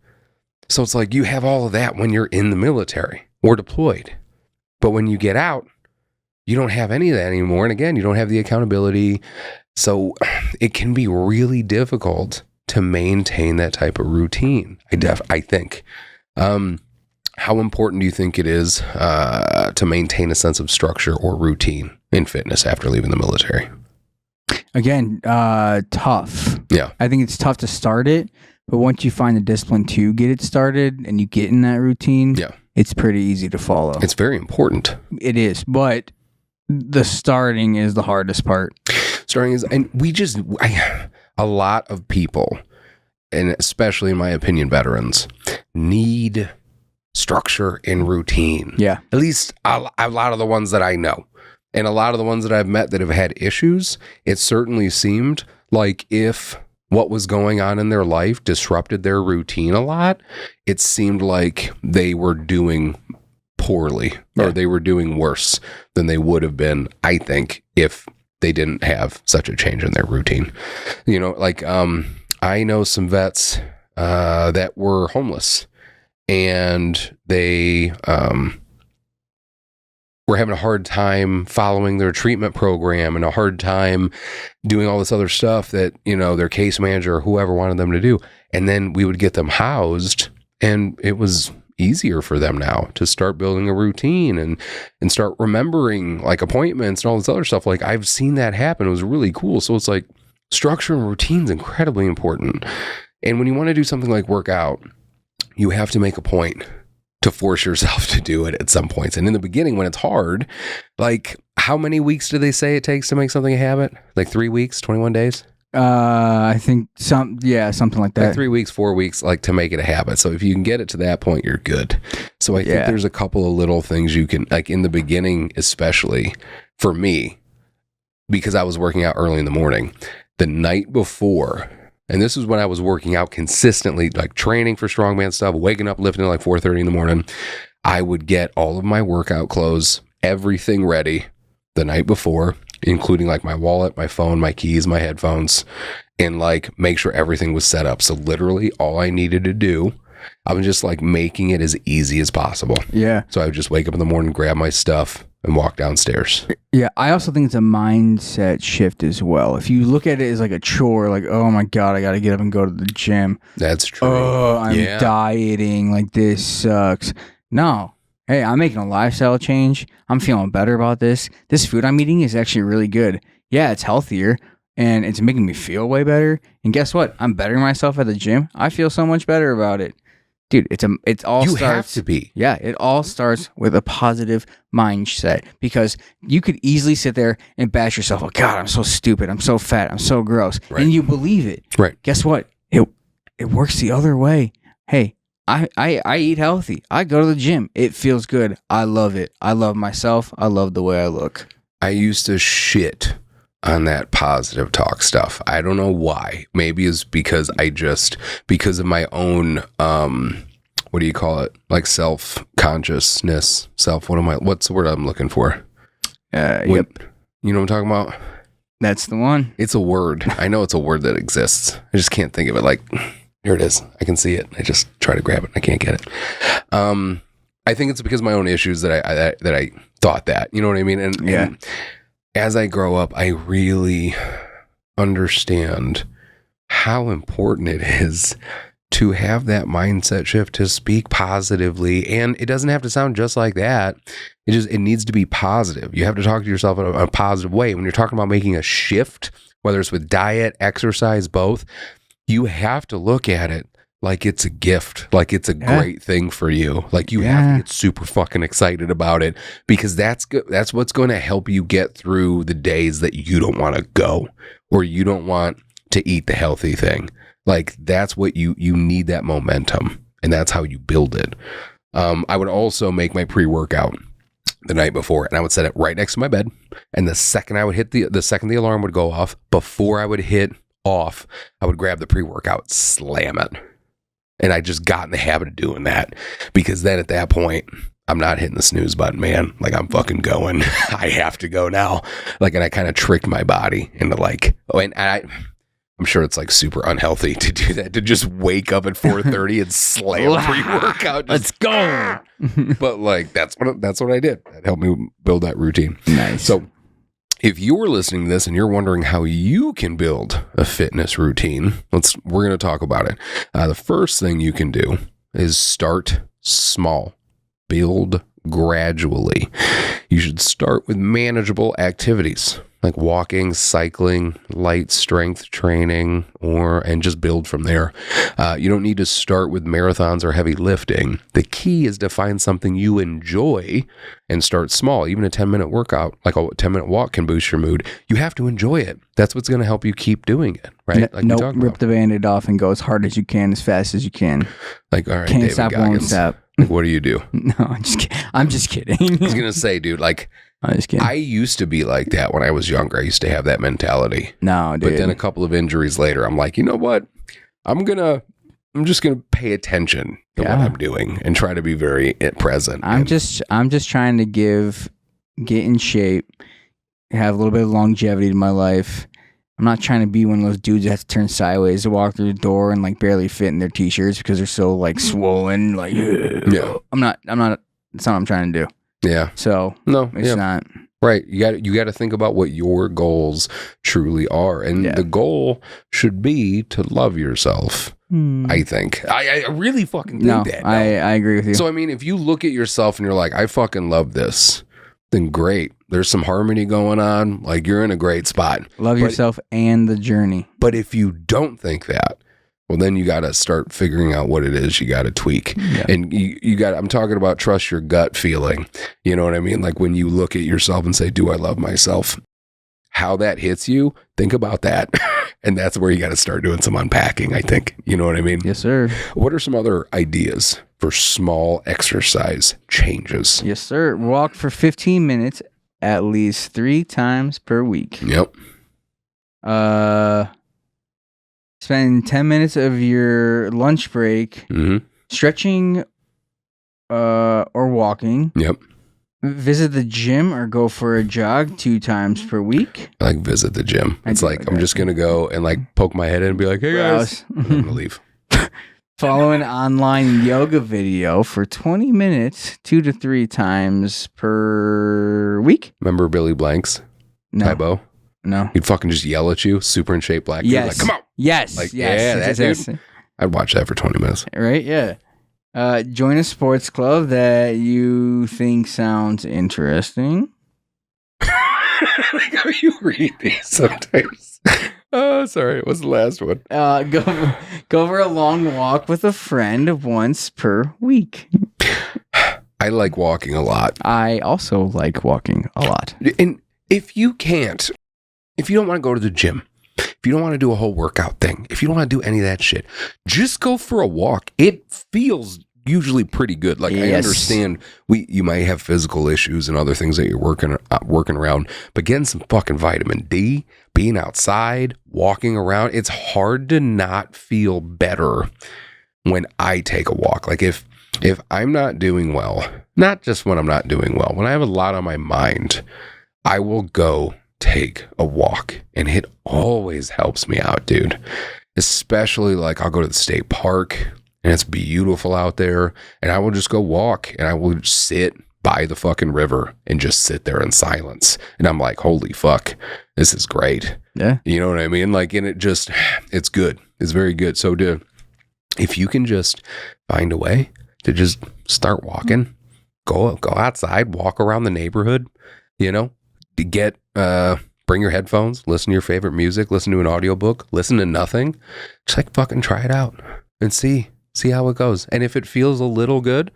So it's like you have all of that when you're in the military or deployed. But when you get out, you don't have any of that anymore. And again, you don't have the accountability. So it can be really difficult to maintain that type of routine. I think. How important do you think it is to maintain a sense of structure or routine in fitness after leaving the military? Again, tough. Yeah. I think it's tough to start it, but once you find the discipline to get it started and you get in that routine, it's pretty easy to follow. It's very important. It is, but the starting is the hardest part. And a lot of people, and especially in my opinion, veterans, need structure and routine. Yeah. At least a lot of the ones that I know. And a lot of the ones that I've met that have had issues, it certainly seemed like if what was going on in their life disrupted their routine a lot, it seemed like they were doing poorly or they were doing worse than they would have been, I think, if they didn't have such a change in their routine. You know, like I know some vets that were homeless and they were having a hard time following their treatment program and a hard time doing all this other stuff that, you know, their case manager or whoever wanted them to do. And then we would get them housed and it was easier for them now to start building a routine and start remembering like appointments and all this other stuff. Like I've seen that happen. It was really cool. So it's like structure and routine is incredibly important. And when you want to do something like work out, you have to make a point to force yourself to do it at some points. And in the beginning, when it's hard, like how many weeks do they say it takes to make something a habit? Like 3 weeks, 21 days? I think something like that. Like 3 weeks, 4 weeks, like to make it a habit. So if you can get it to that point, you're good. So I think there's a couple of little things you can, like in the beginning, especially for me, because I was working out early in the morning, the night before, and this is when I was working out consistently, like training for strongman stuff, waking up, lifting at like 4:30 in the morning, I would get all of my workout clothes, everything ready the night before, including like my wallet, my phone, my keys, my headphones, and like make sure everything was set up. So literally all I needed to do, I was just like making it as easy as possible. Yeah. So I would just wake up in the morning, grab my stuff, and walk downstairs. Yeah, I also think it's a mindset shift as well. If you look at it as like a chore, like, oh my God, I got to get up and go to the gym. That's true. Oh, I'm dieting. Like, this sucks. No. Hey, I'm making a lifestyle change. I'm feeling better about this. This food I'm eating is actually really good. Yeah, it's healthier and it's making me feel way better. And guess what? I'm bettering myself at the gym. I feel so much better about it. Dude, you have to be. Yeah, it all starts with a positive mindset, because you could easily sit there and bash yourself. Oh God, I'm so stupid. I'm so fat. I'm so gross. Right. And you believe it. Right. Guess what? It works the other way. Hey, I eat healthy. I go to the gym. It feels good. I love it. I love myself. I love the way I look. I used to shit on that positive talk stuff. I don't know why. Maybe it's because because of my own, what do you call it? Like self-consciousness, what's the word I'm looking for? Yep. You know what I'm talking about? That's the one. It's a word. I know it's a word that exists. I just can't think of it. Like, here it is. I can see it. I just try to grab it. I can't get it. I think it's because of my own issues that I thought that, you know what I mean? And as I grow up, I really understand how important it is to have that mindset shift, to speak positively. And it doesn't have to sound just like that. It needs to be positive. You have to talk to yourself in a positive way. When you're talking about making a shift, whether it's with diet, exercise, both, you have to look at it like it's a gift, like it's a great thing for you. Like you have to get super fucking excited about it, because that's what's going to help you get through the days that you don't want to go, or you don't want to eat the healthy thing. Like that's what you need, that momentum, and that's how you build it. I would also make my pre-workout the night before, and I would set it right next to my bed. And the second I would hit the second the alarm would go off, before I would hit off, I would grab the pre-workout, slam it. And I just got in the habit of doing that, because then at that point, I'm not hitting the snooze button, man. Like, I'm fucking going. I have to go now. Like, and I kind of tricked my body into like, I'm sure it's like super unhealthy to do that, to just wake up at 4:30 and slam pre-workout. Let's go. But like, that's what I did. That helped me build that routine. Nice. So if you're listening to this and you're wondering how you can build a fitness routine, we're going to talk about it. The first thing you can do is start small. Build gradually. You should start with manageable activities like walking, cycling, light strength training, and just build from there. You don't need to start with marathons or heavy lifting. The key is to find something you enjoy and start small. Even a 10-minute workout, like a 10-minute walk, can boost your mood. You have to enjoy it. That's what's going to help you keep doing it, right? Rip the Band-Aid off and go as hard as you can, as fast as you can. Like, all right, can't David stop, Goggins. won't stop. Like, what do you do? No, I'm just kidding. I was going to say, dude, like, I'm just kidding. I used to be like that when I was younger. I used to have that mentality. No, dude. But then a couple of injuries later, I'm like, you know what? I'm just gonna pay attention to what I'm doing and try to be very present. I'm just trying to get in shape, have a little bit of longevity to my life. I'm not trying to be one of those dudes that have to turn sideways to walk through the door and like barely fit in their t-shirts because they're so like swollen. Like, yeah, I'm not. That's not what I'm trying to do. Yeah. So no, it's not. Right. You got to think about what your goals truly are. And the goal should be to love yourself. I think. I really fucking think that. I agree with you. So, I mean, if you look at yourself and you're like, I fucking love this, then great. There's some harmony going on. Like, you're in a great spot. Love yourself and the journey. But if you don't think that, well, then you got to start figuring out what it is you got to tweak. Yeah. And you got, I'm talking about trust your gut feeling. You know what I mean? Like when you look at yourself and say, do I love myself? How that hits you, think about that. And that's where you got to start doing some unpacking, I think. You know what I mean? Yes, sir. What are some other ideas for small exercise changes? Yes, sir. Walk for 15 minutes at least 3 times per week. Yep. Spend 10 minutes of your lunch break stretching or walking. Yep. Visit the gym or go for a jog 2 times per week. I like visit the gym. It's like I'm just going to go and like poke my head in and be like, hey guys, I'm going to leave. Follow an online yoga video for 20 minutes, 2 to 3 times per week. Remember Billy Blanks? No. Tybo? No. He'd fucking just yell at you, super in shape black dude, Yes. like, come on. Yes. Like, yes. yeah, yes, that yes, dude. I'd watch that for 20 minutes. Right? Yeah. Join a sports club that you think sounds interesting. Like how you read these sometimes. Oh, sorry. What's the last one? Go for a long walk with a friend once per week. I like walking a lot. I also like walking a lot. And if you don't want to go to the gym, if you don't want to do a whole workout thing, if you don't want to do any of that shit, just go for a walk. It feels usually pretty good. Like, I understand you might have physical issues and other things that you're working around, but getting some fucking vitamin D, being outside, walking around, it's hard to not feel better when I take a walk. Like if I'm not doing well, not just when I'm not doing well, when I have a lot on my mind, I will go take a walk, and it always helps me out, dude. Especially like I'll go to the state park and it's beautiful out there, and I will just go walk, and I will sit by the fucking river and just sit there in silence. And I'm like, holy fuck, this is great. Yeah. You know what I mean? Like, and it's good. It's very good. So if you can just find a way to just start walking, go outside, walk around the neighborhood, bring your headphones, listen to your favorite music, listen to an audiobook, listen to nothing. Just like fucking try it out and see how it goes. And if it feels a little good,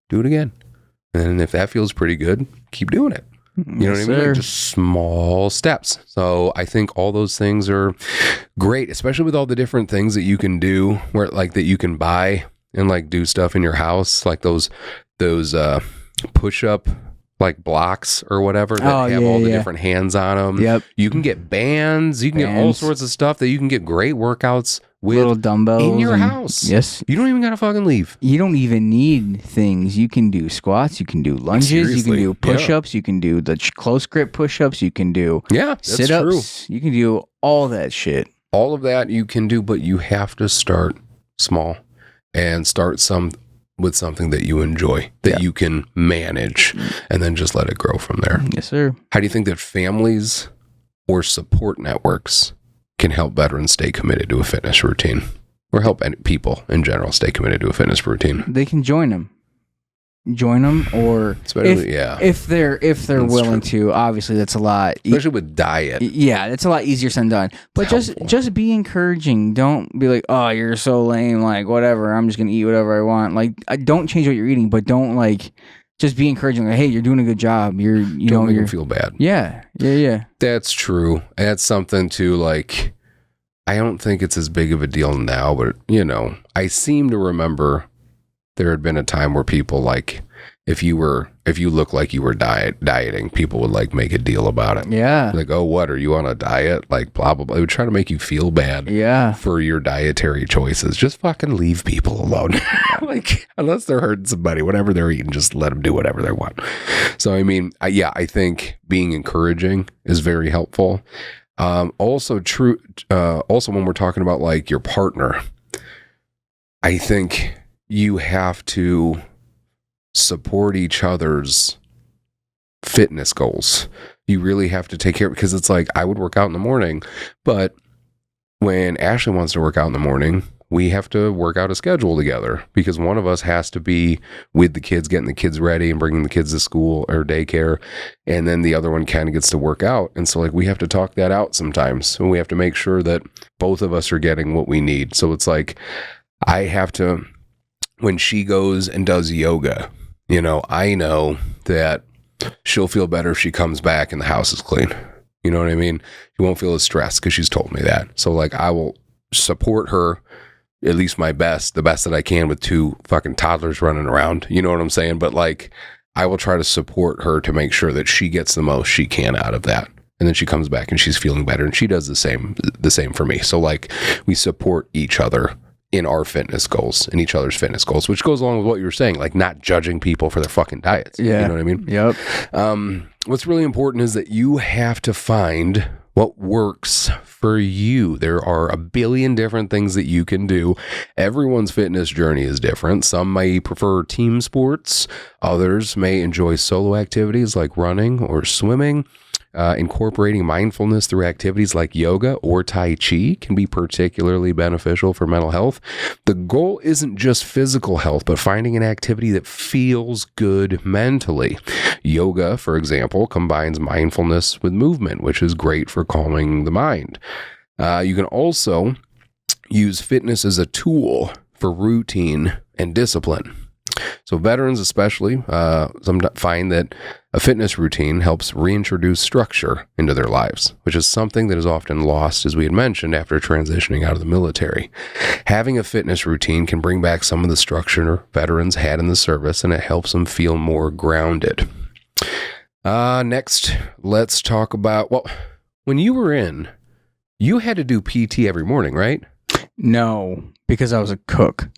do it again. And if that feels pretty good, keep doing it. You know what I mean? Like just small steps. So I think all those things are great, especially with all the different things that you can do, where like that you can buy and like do stuff in your house, like those push-up like blocks or whatever that have all the different hands on them. Yep. You can get bands. You can get all sorts of stuff that you can get great workouts with little dumbbells in your house. Yes. You don't even gotta fucking leave. You don't even need things. You can do squats. You can do lunges. Seriously, you can do push-ups. You can do the close grip push-ups. You can do sit-ups. You can do all that shit. All of that you can do, but you have to start small and start with something that you enjoy, that you can manage, and then just let it grow from there. Yes, sir. How do you think that families or support networks can help veterans stay committed to a fitness routine, or help people in general stay committed to a fitness routine? They can join them, or if they're willing to. Obviously, that's a lot, especially with diet. Yeah, it's a lot easier said than done. But just be encouraging. Don't be like, oh, you're so lame. Like, whatever. I'm just gonna eat whatever I want. Like, don't change what you're eating, but don't like. Just be encouraging. Like, hey, you're doing a good job. Don't make them feel bad. Yeah. That's true. That's something to like. I don't think it's as big of a deal now, but I seem to remember there had been a time where people like, if you look like you were dieting, people would like make a deal about it. Yeah. Like, oh, what, are you on a diet? Like, blah, blah, blah. They would try to make you feel bad for your dietary choices. Just fucking leave people alone. Like, unless they're hurting somebody, whatever they're eating, just let them do whatever they want. So, I mean, I think being encouraging is very helpful. Also when we're talking about like your partner, I think you have to support each other's fitness goals. You really have to take care, because it's like I would work out in the morning, but when Ashley wants to work out in the morning, we have to work out a schedule together, because one of us has to be with the kids, getting the kids ready and bringing the kids to school or daycare. And then the other one kind of gets to work out. And so like we have to talk that out sometimes. And we have to make sure that both of us are getting what we need. So it's like I have to, when she goes and does yoga, I know that she'll feel better if she comes back and the house is clean. You know what I mean? She won't feel as stressed because she's told me that. So like I will support her at least the best that I can with 2 fucking toddlers running around. You know what I'm saying? But like I will try to support her to make sure that she gets the most she can out of that. And then she comes back and she's feeling better, and she does the same for me. So like we support each other in our fitness goals and each other's fitness goals, which goes along with what you were saying, like not judging people for their fucking diets. Yeah. You know what I mean? Yep. What's really important is that you have to find What works for you? There are a billion different things that you can do. Everyone's fitness journey is different. Some may prefer team sports. Others may enjoy solo activities like running or swimming. Incorporating mindfulness through activities like yoga or Tai Chi can be particularly beneficial for mental health. The goal isn't just physical health, but finding an activity that feels good mentally. Yoga, for example, combines mindfulness with movement, which is great for calming the mind. You can also use fitness as a tool for routine and discipline. So veterans especially find that a fitness routine helps reintroduce structure into their lives, which is something that is often lost, as we had mentioned, after transitioning out of the military. Having a fitness routine can bring back some of the structure veterans had in the service, and it helps them feel more grounded. Next, let's talk about, well, when you were in, you had to do PT every morning, right? No, because I was a cook.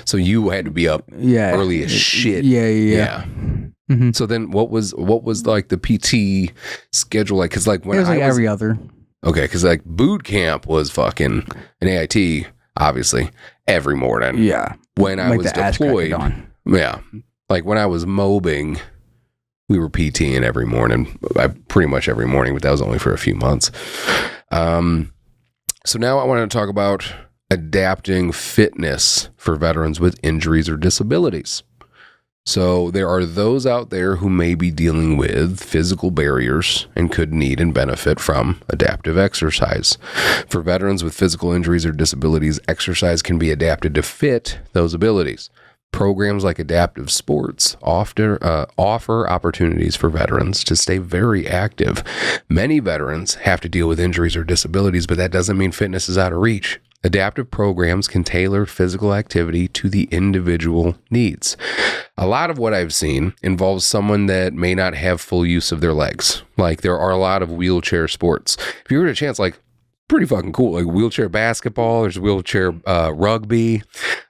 So you had to be up early as shit. Yeah. Mm-hmm. So then what was like the PT schedule like? Because like when it was like every other. Okay, because like boot camp was fucking an AIT, obviously, every morning. Yeah. When I was deployed. Yeah. Like when I was mobbing, we were PTing every morning. Pretty much every morning, but that was only for a few months. So now I want to talk about adapting fitness for veterans with injuries or disabilities. So there are those out there who may be dealing with physical barriers and could need and benefit from adaptive exercise. For veterans with physical injuries or disabilities, exercise can be adapted to fit those abilities. Programs like adaptive sports offer opportunities for veterans to stay very active. Many veterans have to deal with injuries or disabilities, but that doesn't mean fitness is out of reach. Adaptive programs can tailor physical activity to the individual needs. A lot of what I've seen involves someone that may not have full use of their legs. Like there are a lot of wheelchair sports. If you were to chance, like pretty fucking cool, like wheelchair basketball, there's wheelchair rugby,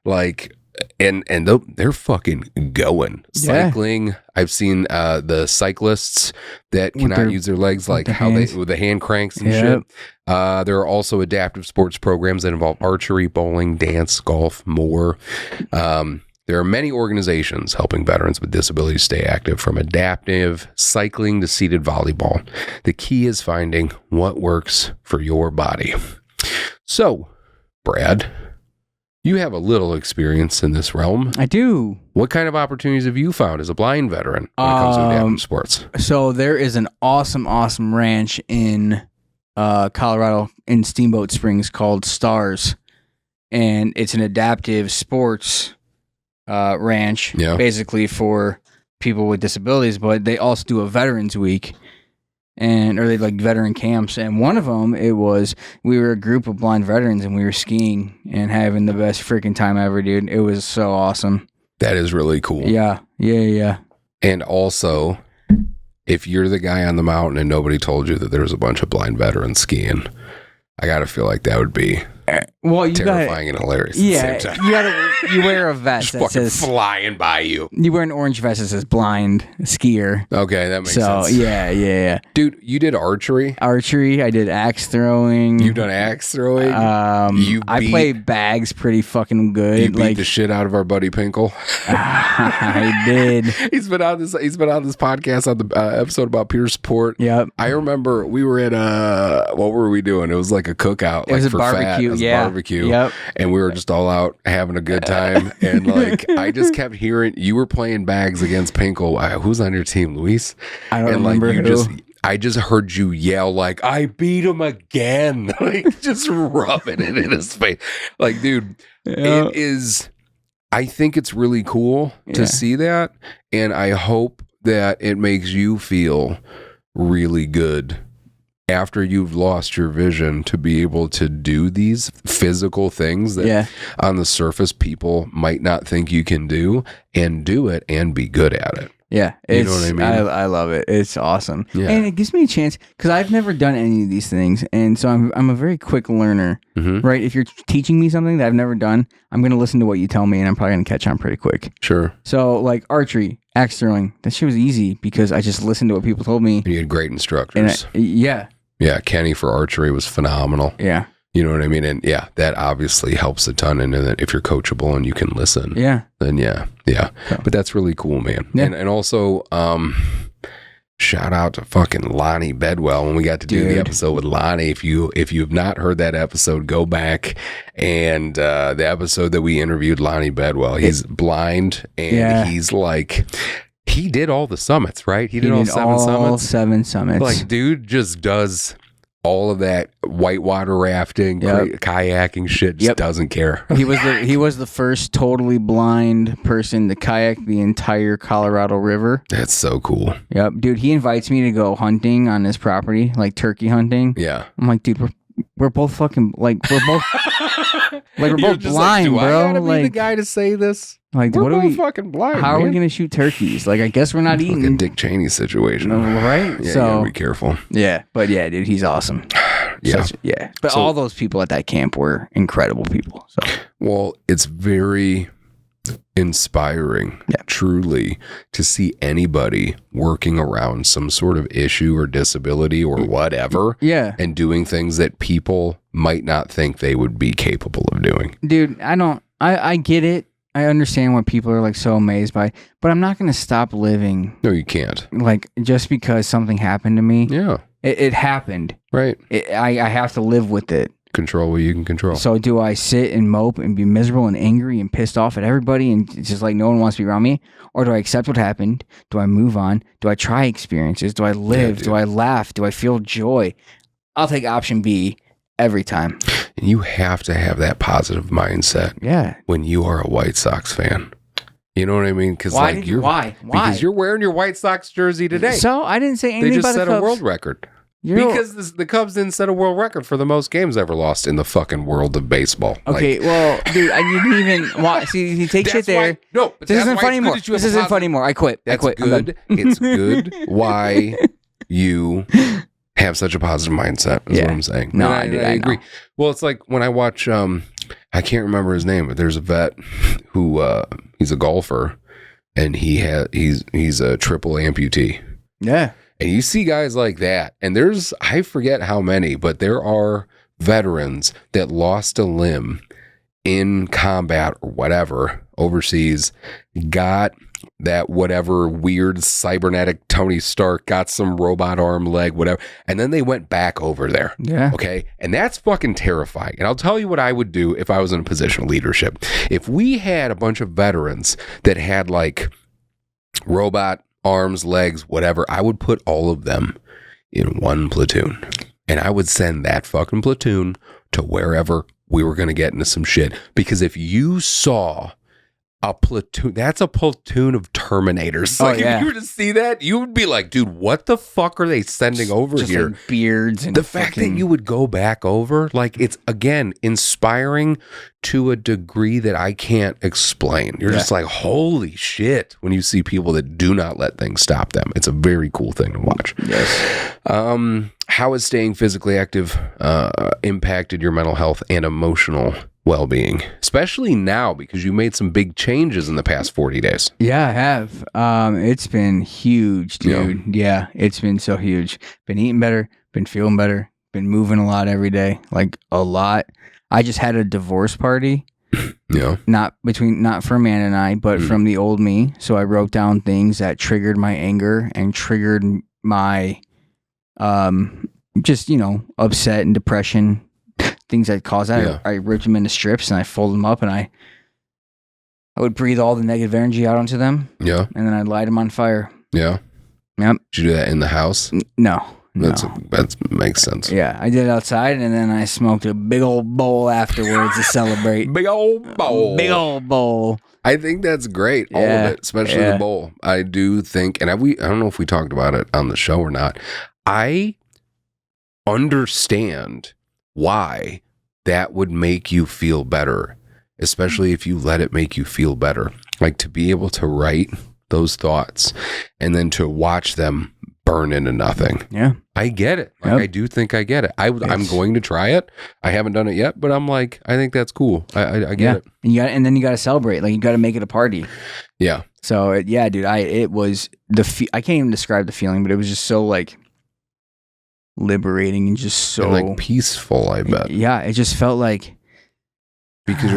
like, and they're fucking going. Cycling. I've seen the cyclists that cannot use their legs, like how they with the hand cranks and shit. There are also adaptive sports programs that involve archery, bowling, dance, golf, more. There are many organizations helping veterans with disabilities stay active, from adaptive cycling to seated volleyball. The key is finding what works for your body. So, Brad, you have a little experience in this realm. I do. What kind of opportunities have you found as a blind veteran when it comes to adaptive sports? So there is an awesome ranch in Colorado in Steamboat Springs called Stars, and it's an adaptive sports ranch, basically for people with disabilities. But they also do a Veterans Week, or they like veteran camps. And one of them, we were a group of blind veterans, and we were skiing and having the best freaking time ever, dude. It was so awesome. That is really cool. Yeah. And also, if you're the guy on the mountain and nobody told you that there's a bunch of blind veterans skiing, I gotta feel like that would be terrifying and hilarious. Yeah, at the same time. you wear a vest that says flying by you. You wear an orange vest that says blind skier. Okay, that makes sense. So yeah. Dude, you did archery. I did axe throwing. You've done axe throwing. I play bags pretty fucking good. You beat the shit out of our buddy Pinkle. I did. He's been on this podcast on the episode about peer support. Yep. I remember we were at what were we doing? It was like a cookout. It was a barbecue. Barbecue. Yep. And we were just all out having a good time. And like I just kept hearing you were playing bags against Pinkle. Who's on your team, Luis? I don't remember who. I just heard you yell like, I beat him again. Like just rubbing it in his face. Like, dude, it is, I think it's really cool to see that. And I hope that it makes you feel really good after you've lost your vision to be able to do these physical things that on the surface people might not think you can do, and do it and be good at it. Yeah, you know what I mean? I love it. It's awesome, and it gives me a chance because I've never done any of these things, and so I'm a very quick learner. Mm-hmm. Right? If you're teaching me something that I've never done, I'm going to listen to what you tell me, and I'm probably going to catch on pretty quick. Sure. So like archery, axe throwing, that shit was easy because I just listened to what people told me. And you had great instructors. Yeah. Yeah, Kenny for archery was phenomenal. Yeah. You know what I mean? And yeah, that obviously helps a ton. And then if you're coachable and you can listen, then yeah. But that's really cool, man. Yeah. And also, shout out to fucking Lonnie Bedwell when we got to do the episode with Lonnie. If you've not heard that episode, go back and the episode that we interviewed Lonnie Bedwell. He's blind and he's like, he did all the summits, right? He did all 7 summits. Like, dude just does all of that whitewater rafting, kayaking shit. Just doesn't care. He was the first totally blind person to kayak the entire Colorado River. That's so cool. Yep, dude. He invites me to go hunting on his property, like turkey hunting. Yeah, I'm like, dude, we're both fucking we're both blind, like, bro. I gotta be the guy to say this. Like, we're what both are we fucking blind? How are we gonna shoot turkeys? Like, I guess we're not eating. Like a Dick Cheney situation, right? Yeah, so you gotta be careful. Yeah, but yeah, dude, he's awesome. But all those people at that camp were incredible people. So, well, it's very inspiring, truly, to see anybody working around some sort of issue or disability or whatever, and doing things that people might not think they would be capable of doing. Dude, I get it. I understand what people are like so amazed by, but I'm not going to stop living. No, you can't. Like, just because something happened to me. Yeah. It happened. Right. I have to live with it. Control what you can control. So do I sit and mope and be miserable and angry and pissed off at everybody and it's just like no one wants to be around me? Or do I accept what happened? Do I move on? Do I try experiences? Do I live? Do I laugh? Do I feel joy? I'll take option B every time. And you have to have that positive mindset. Yeah. When you are a White Sox fan. You know what I mean? Because why? Because you're wearing your White Sox jersey today. So I didn't say anything about the Cubs. They just set a world record. Because the Cubs didn't set a world record for the most games ever lost in the fucking world of baseball. Okay, well, dude, I didn't even see. You take shit there. No, but this isn't funny anymore. This isn't funny anymore. I quit. That's good. It's good. Why you have such a positive mindset is what I'm saying. No, I agree. Well, it's like when I watch. I can't remember his name, but there's a vet who he's a golfer, and he's a triple amputee. Yeah. And you see guys like that, and I forget how many, but there are veterans that lost a limb in combat or whatever overseas, got that whatever weird cybernetic Tony Stark, got some robot arm, leg, whatever, and then they went back over there. Yeah. Okay. And that's fucking terrifying. And I'll tell you what I would do if I was in a position of leadership. If we had a bunch of veterans that had like robot arms, legs, whatever, I would put all of them in one platoon. And I would send that fucking platoon to wherever we were going to get into some shit. Because if you saw a platoon, that's a platoon of Terminators. Like, if you were to see that, you would be like, dude, what the fuck are they sending over just here? Like beards and the fact that you would go back over, like, it's again inspiring to a degree that I can't explain. You're just like, holy shit, when you see people that do not let things stop them. It's a very cool thing to watch. Yes. How has staying physically active impacted your mental health and emotional well-being, especially now because you made some big changes in the past 40 days? Yeah, I have. It's been huge, dude. Yeah, it's been so huge. Been eating better, been feeling better, been moving a lot every day, like a lot. I just had a divorce party. Yeah. Not for Amanda and I, but from the old me. So I wrote down things that triggered my anger and triggered my just, upset and depression. Things that cause that. Yeah. I ripped them into strips and I folded them up and I would breathe all the negative energy out onto them. Yeah. And then I'd light them on fire. Yeah. Yep. Did you do that in the house? No. That makes sense. Yeah, I did it outside, and then I smoked a big old bowl afterwards to celebrate. Big old bowl. Big old bowl. I think that's great, all of it, especially the bowl. I do think, and I don't know if we talked about it on the show or not, I understand why that would make you feel better, especially if you let it make you feel better. Like, to be able to write those thoughts and then to watch them burn into nothing. Yeah. I get it. Like, I do think I get it. I'm going to try it. I haven't done it yet, but I'm like, I think that's cool. I get it. And then you got to celebrate. Like, you got to make it a party. Yeah. So dude, it was I can't even describe the feeling, but it was just so like, liberating and just so and like peaceful, I bet. Yeah, it just felt like, because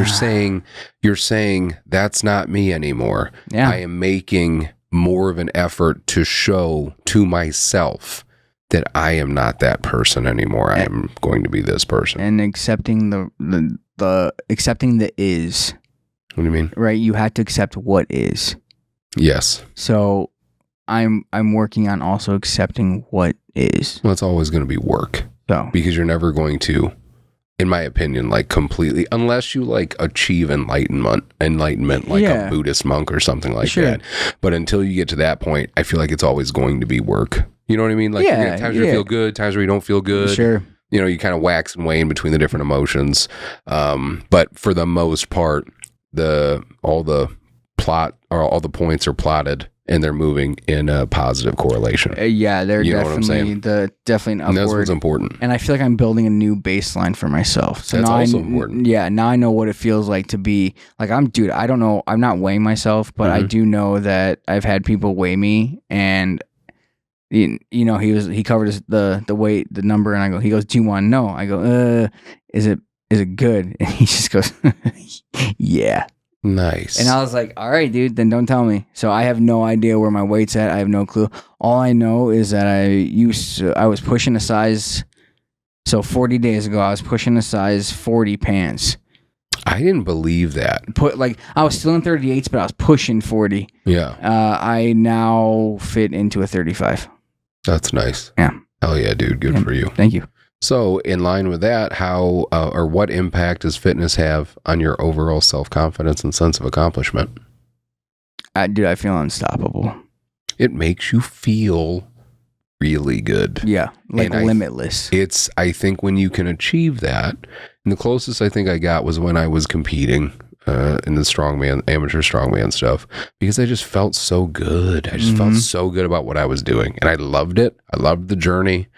you're saying that's not me anymore. yeah, I am making more of an effort to show to myself that I am not that person anymore. I am going to be this person. and accepting the accepting the is. What do you mean? Right, you have to accept what is. Yes. So I'm working on also accepting what is. Well, it's always going to be work, So because you're never going to, in my opinion, like completely, unless you like achieve enlightenment like a Buddhist monk or something like that. But until you get to that point, I feel like it's always going to be work. You know what I mean? Like, you're gonna have times where you feel good, times where you don't feel good. Sure. You know, you kind of wax and wane between the different emotions. But for the most part, all the points are plotted and they're moving in a positive correlation. Yeah, they're You know what I'm saying? definitely an upward. And that's what's important. And I feel like I'm building a new baseline for myself. So That's now also important. Yeah, now I know what it feels like to be like I don't know. I'm not weighing myself, but I do know that I've had people weigh me, and you know, he covered the weight, the number, and he goes, "Do you want to know?" I go, is it good? And he just goes, "Yeah." Nice. And I was like, all right, dude, then don't tell me. So I have no idea where my weight's at. I have no clue. All I know is that I was pushing a size. So 40 days ago, I was pushing a size 40 pants. I didn't believe that. I was still in 38s, but I was pushing 40. Yeah. I now fit into a 35. That's nice. Yeah. Hell yeah, dude. Good for you. Thank you. So, in line with that, how or what impact does fitness have on your overall self-confidence and sense of accomplishment? Dude, I feel unstoppable. It makes you feel really good. Yeah, like And limitless. I think when you can achieve that, and the closest I think I got was when I was competing in the amateur strongman stuff, because I just felt so good. I just felt so good about what I was doing, and I loved it. I loved the journey.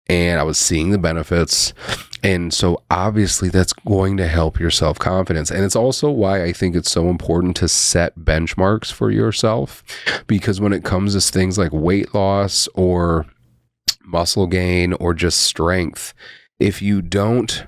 And I was seeing the benefits. And so obviously that's going to help your self-confidence. And it's also why I think it's so important to set benchmarks for yourself. Because when it comes to things like weight loss or muscle gain or just strength, if you don't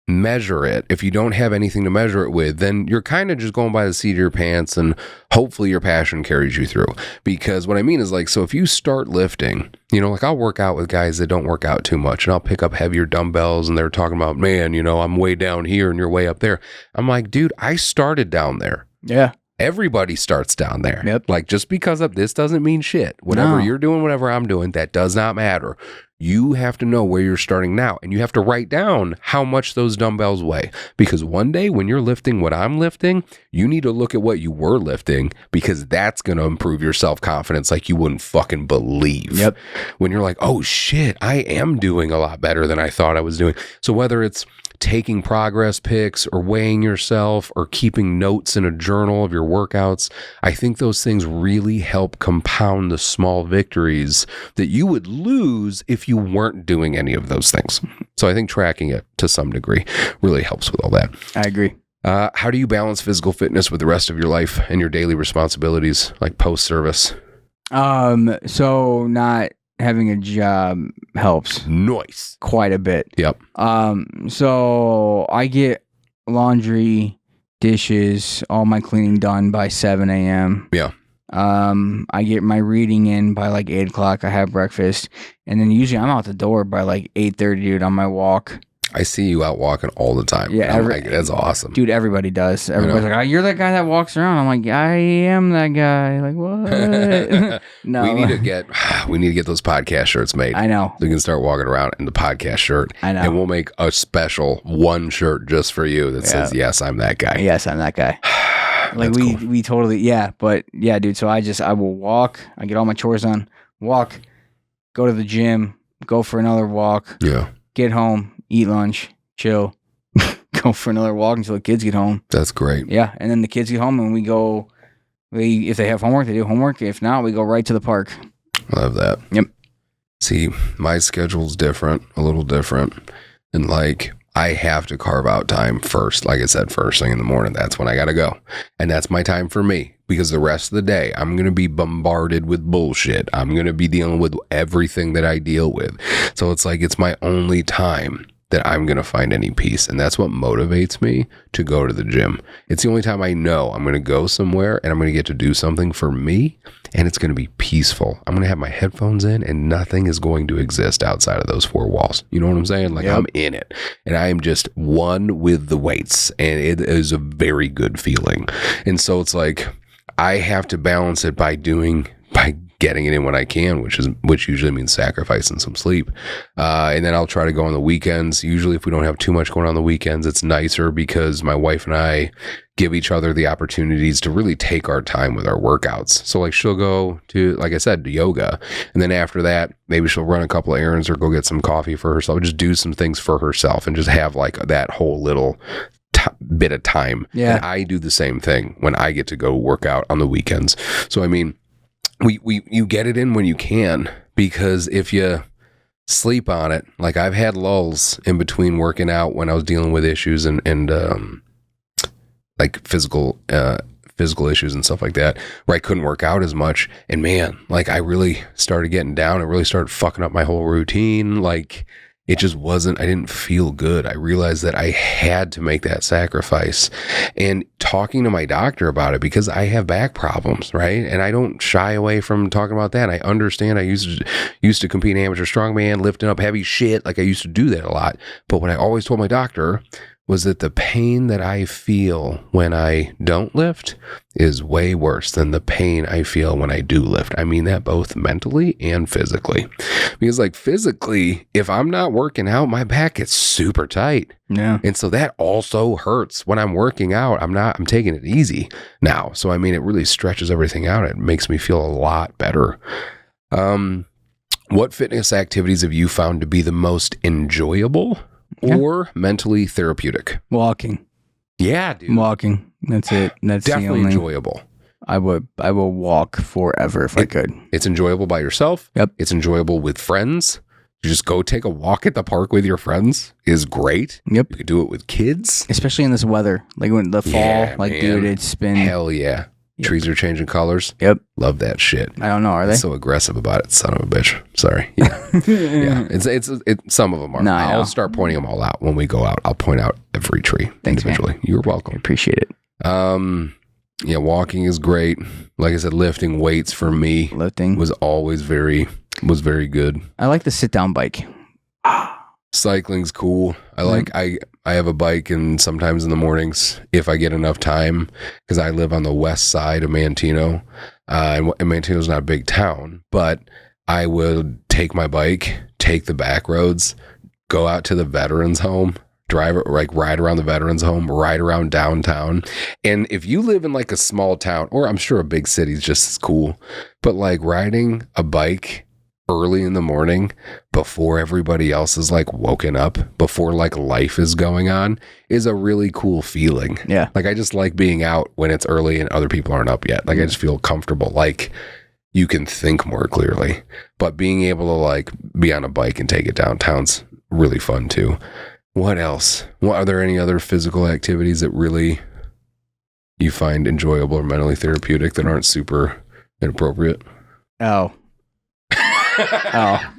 measure it, if you don't have anything to measure it with, then you're kind of just going by the seat of your pants, and hopefully your passion carries you through. Because what I mean is, like, so if you start lifting, you know, like I'll work out with guys that don't work out too much, and I'll pick up heavier dumbbells, and they're talking about, man, you know, I'm way down here and you're way up there. I'm like, dude, I started down there. Yeah. Everybody starts down there. Yep. Like, just because of this doesn't mean shit. Whatever you're doing, whatever I'm doing, that does not matter. You have to know where you're starting now, and you have to write down how much those dumbbells weigh. Because one day when you're lifting what I'm lifting, you need to look at what you were lifting, because that's going to improve your self-confidence like you wouldn't fucking believe. Yep. When you're like, oh shit, I am doing a lot better than I thought I was doing. So whether it's taking progress pics or weighing yourself or keeping notes in a journal of your workouts, I think those things really help compound the small victories that you would lose if you weren't doing any of those things. So I think tracking it to some degree really helps with all that. I agree. How do you balance physical fitness with the rest of your life and your daily responsibilities, like post-service? So not having a job helps. Nice. Quite a bit. Yep. So I get laundry, dishes, all my cleaning done by 7 a.m. Yeah. I get my reading in by like 8 o'clock. I have breakfast, and then usually I'm out the door by like 8:30, dude, on my walk. I see you out walking all the time. Yeah, that's awesome. Dude, everybody does. Everybody's like, oh, you're that guy that walks around. I'm like, I am that guy. Like, what? No. We need to get those podcast shirts made. I know. So you can start walking around in the podcast shirt. I know. And we'll make a special one shirt just for you that says, yes, I'm that guy. Yes, I'm that guy. Like we totally, yeah. But yeah, dude, so I will walk. I get all my chores done, walk, go to the gym, go for another walk. Yeah. Get home, eat lunch, chill, go for another walk until the kids get home. That's great. Yeah, and then the kids get home and if they have homework, they do homework. If not, we go right to the park. Love that. Yep. See, my schedule's different, a little different. And like, I have to carve out time first. Like I said, first thing in the morning, that's when I got to go. And that's my time for me, because the rest of the day, I'm going to be bombarded with bullshit. I'm going to be dealing with everything that I deal with. So it's like, it's my only time that I'm going to find any peace. And that's what motivates me to go to the gym. It's the only time I know I'm going to go somewhere and I'm going to get to do something for me, and it's going to be peaceful. I'm going to have my headphones in and nothing is going to exist outside of those four walls. You know what I'm saying? Like, I'm in it and I am just one with the weights, and it is a very good feeling. And so it's like, I have to balance it by getting it in when I can, which usually means sacrificing some sleep. And then I'll try to go on the weekends. Usually if we don't have too much going on the weekends, it's nicer because my wife and I give each other the opportunities to really take our time with our workouts. So like, she'll go to, like I said, to yoga. And then after that, maybe she'll run a couple of errands or go get some coffee for herself, just do some things for herself and just have like that whole little bit of time. Yeah. And I do the same thing when I get to go work out on the weekends. So, I mean, you get it in when you can, because if you sleep on it, like I've had lulls in between working out when I was dealing with issues and like physical issues and stuff like that, where I couldn't work out as much. And man, like I really started getting down. It really started fucking up my whole routine. Like it just wasn't, I didn't feel good. I realized that I had to make that sacrifice, and talking to my doctor about it, because I have back problems, right? And I don't shy away from talking about that. I understand. I used to compete in amateur strongman, lifting up heavy shit. Like I used to do that a lot. But what I always told my doctor was that the pain that I feel when I don't lift is way worse than the pain I feel when I do lift. I mean that both mentally and physically. Because like physically, if I'm not working out, my back gets super tight. Yeah. And so that also hurts when I'm working out. I'm taking it easy now. So I mean, it really stretches everything out. It makes me feel a lot better. What fitness activities have you found to be the most enjoyable or mentally therapeutic? Walking. Yeah, dude. Walking. That's it. That's definitely the only, enjoyable. I will walk forever if I could. It's enjoyable by yourself. Yep. It's enjoyable with friends. You just go take a walk at the park with your friends is great. Yep. You could do it with kids. Especially in this weather. Like when the fall, like man. Dude, it's been. Hell yeah. Yep. Trees are changing colors. Yep. Love that shit. I don't know. Are they? So aggressive about it, son of a bitch. Sorry. Yeah. Yeah. It's some of them are. No, I'll start pointing them all out when we go out. I'll point out every tree individually. Man. You're welcome. I appreciate it. Yeah, walking is great. Like I said, lifting weights for me was always very good. I like the sit down bike. Cycling's cool. I have a bike, and sometimes in the mornings, if I get enough time, because I live on the west side of Manteno, and Manteno's not a big town, but I would take my bike, take the back roads, go out to the veterans home, ride around the veterans home, ride around downtown. And if you live in like a small town, or I'm sure a big city is just as cool, but like riding a bike early in the morning before everybody else is like woken up, before like life is going on, is a really cool feeling. Yeah. Like I just like being out when it's early and other people aren't up yet. Like I just feel comfortable. Like you can think more clearly, but being able to like be on a bike and take it downtown's really fun too. What else? Are there any other physical activities that really you find enjoyable or mentally therapeutic that aren't super inappropriate? Oh, I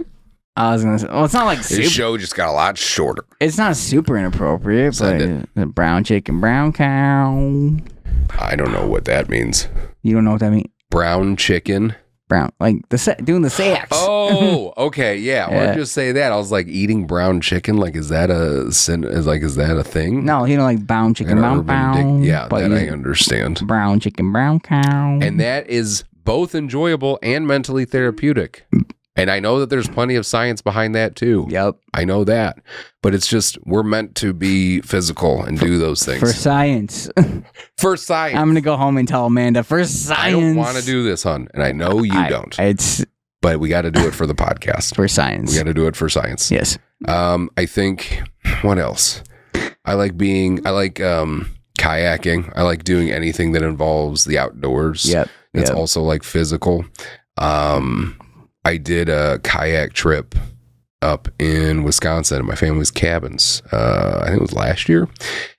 was gonna say. Well, it's not like this show just got a lot shorter. It's not super inappropriate, but brown chicken, brown cow. I don't know what that means. You don't know what that means? Brown chicken. Brown, like doing the sex. Oh, okay, yeah. Well, just say that. I was like, eating brown chicken. Like, is that a sin? Is that a thing? No, you know, like brown chicken, brown. Yeah, that I understand. Brown chicken, brown cow. And that is both enjoyable and mentally therapeutic. And I know that there's plenty of science behind that too. Yep. I know that. But it's just, we're meant to be physical and do those things. For science. For science. I'm going to go home and tell Amanda, for science. I don't want to do this, hon. And I know you don't. But we got to do it for the podcast. For science. We got to do it for science. Yes. I think, what else? I like kayaking. I like doing anything that involves the outdoors. Yep. It's also like physical. I did a kayak trip up in Wisconsin at my family's cabins. I think it was last year.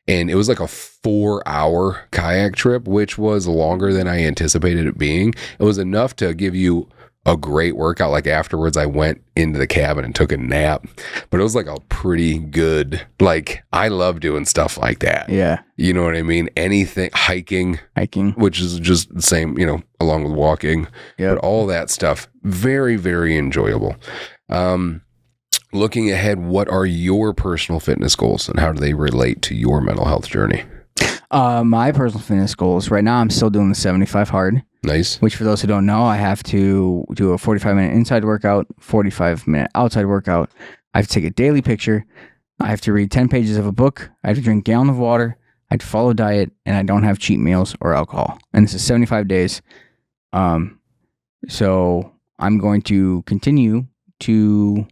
And it was like a 4-hour kayak trip, which was longer than I anticipated it being. It was enough to give you a great workout. Like afterwards, I went into the cabin and took a nap, but it was like a pretty good, like, I love doing stuff like that. Yeah. You know what I mean? Anything, hiking, which is just the same, along with walking, but all that stuff, very, very enjoyable. Looking ahead, what are your personal fitness goals and how do they relate to your mental health journey? My personal fitness goals right now, I'm still doing the 75 hard. Nice. Which for those who don't know, I have to do a 45-minute inside workout, 45-minute outside workout. I have to take a daily picture. I have to read 10 pages of a book. I have to drink a gallon of water. I have to follow diet, and I don't have cheat meals or alcohol. And this is 75 days. So I'm going to continue to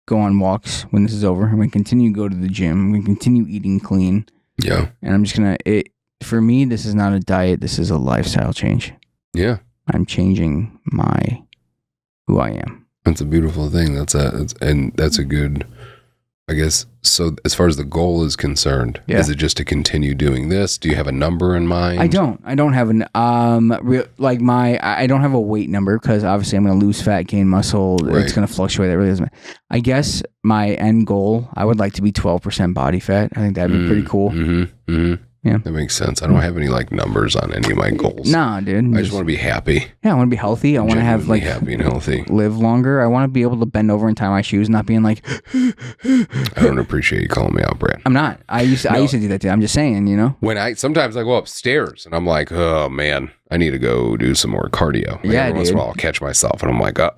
go on walks when this is over. I'm going to continue to go to the gym. I'm going to continue eating clean. Yeah. And I'm just going to, for me, this is not a diet. This is a lifestyle change. Yeah. I'm changing who I am. That's a beautiful thing. That's a good, I guess. So as far as the goal is concerned, is it just to continue doing this? Do you have a number in mind? I don't have I don't have a weight number because obviously I'm going to lose fat, gain muscle. Right. It's going to fluctuate. That really doesn't. I guess my end goal, I would like to be 12% body fat. I think that'd be pretty cool. Mm-hmm, mm-hmm. Yeah, that makes sense. I don't have any numbers on any of my goals. Nah, dude. I just want to be happy. Yeah, I want to be healthy. I want to have happy and healthy. Live longer. I want to be able to bend over and tie my shoes, not being like. I don't appreciate you calling me out, Brad. I'm not. I used to do that too. I'm just saying, When sometimes I go upstairs and I'm like, oh man, I need to go do some more cardio. Every once in a while I'll catch myself and I'm like, I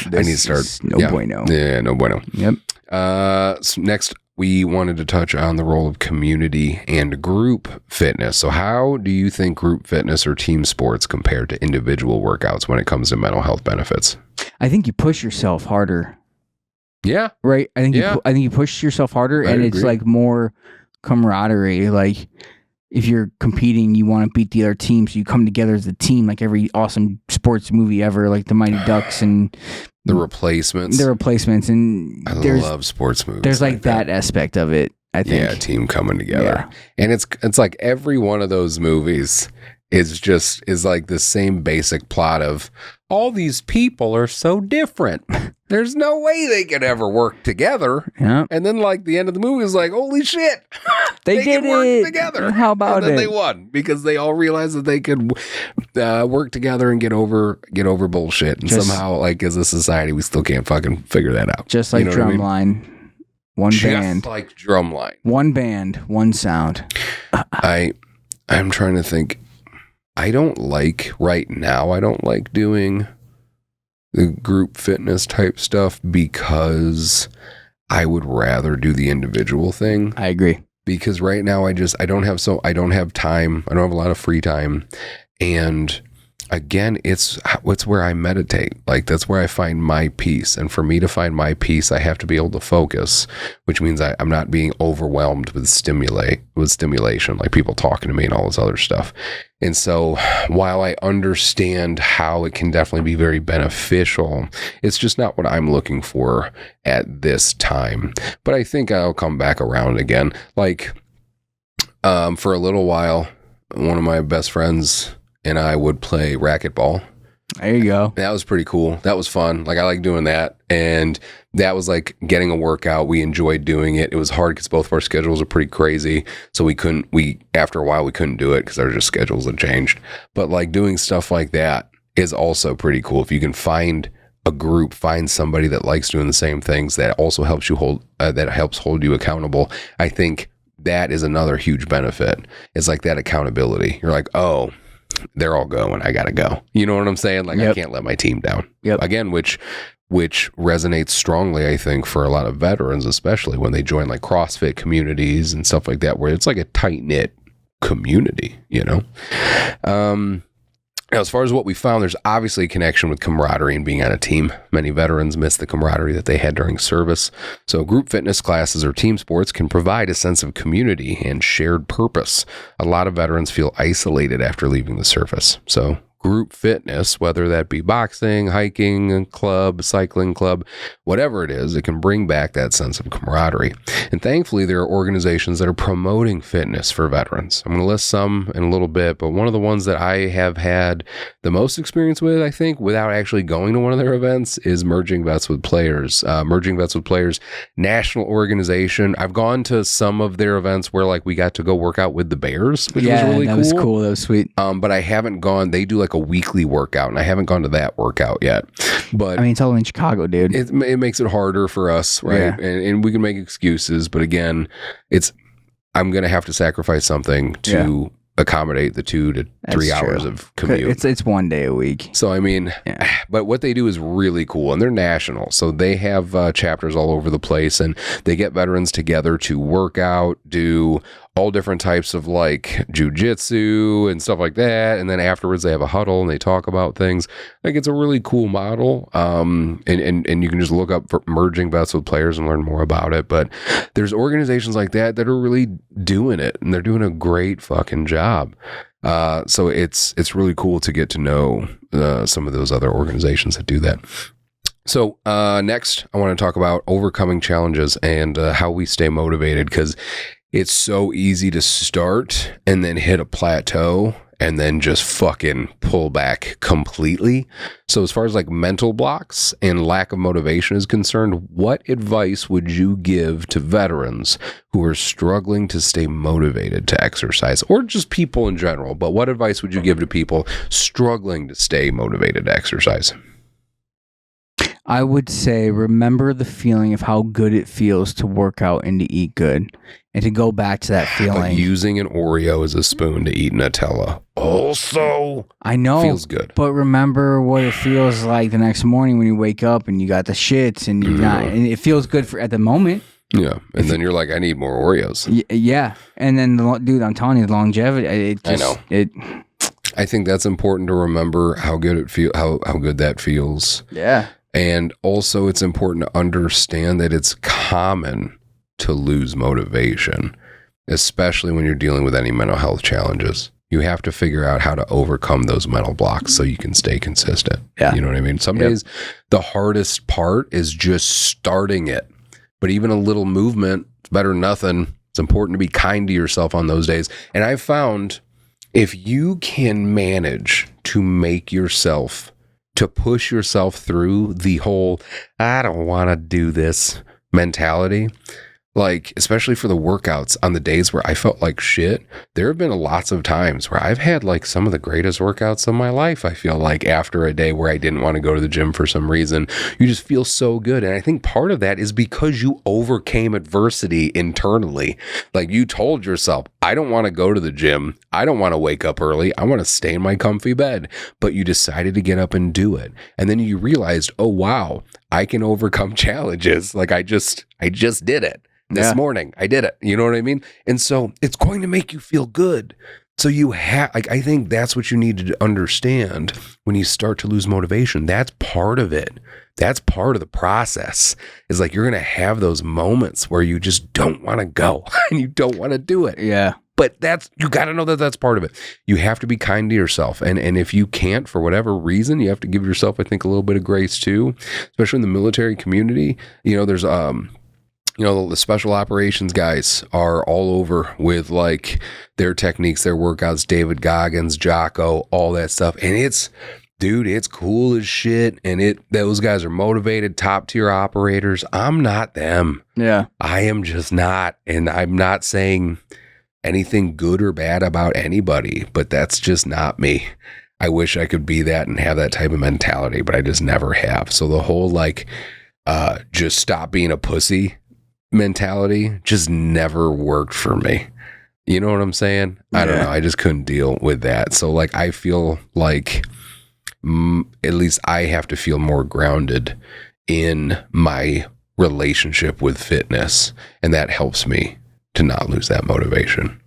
need to start. Bueno. Yeah, no bueno. Yep. So next, we wanted to touch on the role of community and group fitness. So how do you think group fitness or team sports compare to individual workouts when it comes to mental health benefits? I think you push yourself harder. Yeah. Right? I think you push yourself harder and it's like more camaraderie. Like if you're competing, you want to beat the other team, so you come together as a team, like every awesome sports movie ever, like the Mighty Ducks and The Replacements. And I love sports movies. There's like that aspect of it, I think. Yeah, team coming together. Yeah. And it's like every one of those movies is like the same basic plot of all these people are so different. There's no way they could ever work together. Yeah. And then the end of the movie is like, holy shit. They did could work together. How about it? And then they won because they all realized that they could work together and get over bullshit. And somehow, as a society, we still can't fucking figure that out. Just like Drumline. One band. Just like Drumline. One band, one sound. I'm trying to think. Right now, I don't like doing the group fitness type stuff because I would rather do the individual thing. I agree. Because right now I don't have time. I don't have a lot of free time. And again, it's where I meditate. That's where I find my peace. And for me to find my peace, I have to be able to focus, which means I'm not being overwhelmed with stimulation, like people talking to me and all this other stuff. And so while I understand how it can definitely be very beneficial, it's just not what I'm looking for at this time. But I think I'll come back around again. For a little while, one of my best friends and I would play racquetball. There you go. That was pretty cool. That was fun. I like doing that. And that was like getting a workout. We enjoyed doing it. It was hard because both of our schedules are pretty crazy. So after a while, we couldn't do it because our just schedules had changed. But doing stuff like that is also pretty cool. If you can find a group, find somebody that likes doing the same things, that also helps you hold you accountable. I think that is another huge benefit. It's like that accountability. You're like, oh, they're all going, I gotta go. You know what I'm saying? Yep. I can't let my team down. Yep. Again, which resonates strongly, I think, for a lot of veterans, especially when they join CrossFit communities and stuff like that, where it's like a tight-knit community, Now, as far as what we found, there's obviously a connection with camaraderie and being on a team. Many veterans miss the camaraderie that they had during service. So group fitness classes or team sports can provide a sense of community and shared purpose. A lot of veterans feel isolated after leaving the service. So group fitness, whether that be boxing, hiking club, cycling club, whatever it is, it can bring back that sense of camaraderie. And thankfully, there are organizations that are promoting fitness for veterans. I'm going to list some in a little bit, but one of the ones that I have had the most experience with, I think, without actually going to one of their events is Merging Vets with Players. Merging Vets with Players, national organization. I've gone to some of their events where like we got to go work out with the Bears, which was really cool. That was cool. That was sweet. But I haven't gone. They do like a weekly workout, and I haven't gone to that workout yet. But I mean, it's all in Chicago, dude. It makes it harder for us, right? Yeah. And we can make excuses, but again, I'm going to have to sacrifice something to accommodate the 2 to 3 hours of commute. It's 1 day a week. So, I mean, but what they do is really cool, and they're national. So they have chapters all over the place, and they get veterans together to work out, do all different types of like jujitsu and stuff like that. And then afterwards they have a huddle and they talk about things. Like it's a really cool model. And you can just look up for Merging Vets with Players and learn more about it. But there's organizations like that are really doing it, and they're doing a great fucking job. So it's really cool to get to know some of those other organizations that do that. So next, I want to talk about overcoming challenges and how we stay motivated, because it's so easy to start and then hit a plateau and then just fucking pull back completely. So as far as like mental blocks and lack of motivation is concerned, what advice would you give to veterans who are struggling to stay motivated to exercise, or just people in general? But what advice would you give to people struggling to stay motivated to exercise? I would say remember the feeling of how good it feels to work out and to eat good, and to go back to that feeling. Like using an Oreo as a spoon to eat Nutella also I know feels good. But remember what it feels like the next morning when you wake up and you got the shits and you're not, and it feels good for at the moment. Yeah, and then you're like, I need more Oreos. Yeah, and then dude, I'm telling you, the longevity. I know. I think that's important to remember how good it feel, how good that feels. Yeah. And also it's important to understand that it's common to lose motivation, especially when you're dealing with any mental health challenges. You have to figure out how to overcome those mental blocks so you can stay consistent. Yeah. You know what I mean? Some days the hardest part is just starting it. But even a little movement, it's better than nothing. It's important to be kind to yourself on those days. And I've found if you can manage to push yourself through the whole, I don't want to do this mentality, like, especially for the workouts on the days where I felt like shit, there have been lots of times where I've had like some of the greatest workouts of my life. I feel like after a day where I didn't want to go to the gym for some reason, you just feel so good. And I think part of that is because you overcame adversity internally. Like you told yourself, I don't want to go to the gym. I don't want to wake up early. I want to stay in my comfy bed. But you decided to get up and do it. And then you realized, oh, wow, I can overcome challenges. Like I just did it. This morning, I did it. You know what I mean? And so it's going to make you feel good. So you have, like, I think that's what you need to understand when you start to lose motivation. That's part of it. That's part of the process. Is like, you're going to have those moments where you just don't want to go and you don't want to do it. Yeah. But you got to know that that's part of it. You have to be kind to yourself. And if you can't, for whatever reason, you have to give yourself, I think, a little bit of grace too, especially in the military community. You know, there's, the special operations guys are all over with like their techniques, their workouts, David Goggins, Jocko, all that stuff. And it's cool as shit. And those guys are motivated, top tier operators. I'm not them. Yeah. I am just not. And I'm not saying anything good or bad about anybody, but that's just not me. I wish I could be that and have that type of mentality, but I just never have. So the whole like, just stop being a pussy mentality just never worked for me. You know what I'm saying? I don't know. I just couldn't deal with that. So like, I feel like at least I have to feel more grounded in my relationship with fitness. And that helps me to not lose that motivation.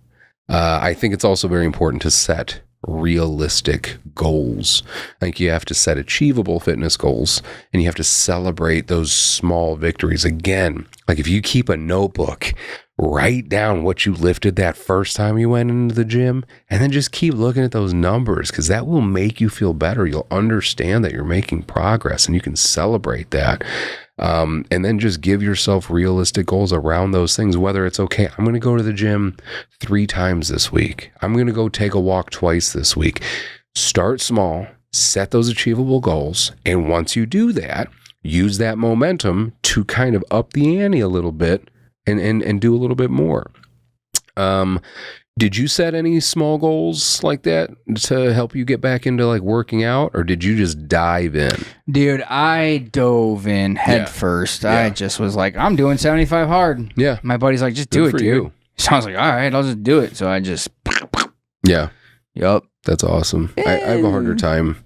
I think it's also very important to set realistic goals. Like you have to set achievable fitness goals and you have to celebrate those small victories. Again, like if you keep a notebook write down what you lifted that first time you went into the gym, and then just keep looking at those numbers, because that will make you feel better. You'll understand that you're making progress, and you can celebrate that. And then just give yourself realistic goals around those things, whether it's, okay, I'm going to go to the gym 3 times this week. I'm going to go take a walk twice this week. Start small, set those achievable goals. And once you do that, use that momentum to kind of up the ante a little bit and do a little bit more. Did you set any small goals like that to help you get back into like working out, or did you just dive in? Dude, I dove in head first. Yeah. I just was like, I'm doing 75 hard. Yeah. My buddy's like, just do it, dude. You. So I was like, all right, I'll just do it. So I just, Yeah. yup. That's awesome. I have a harder time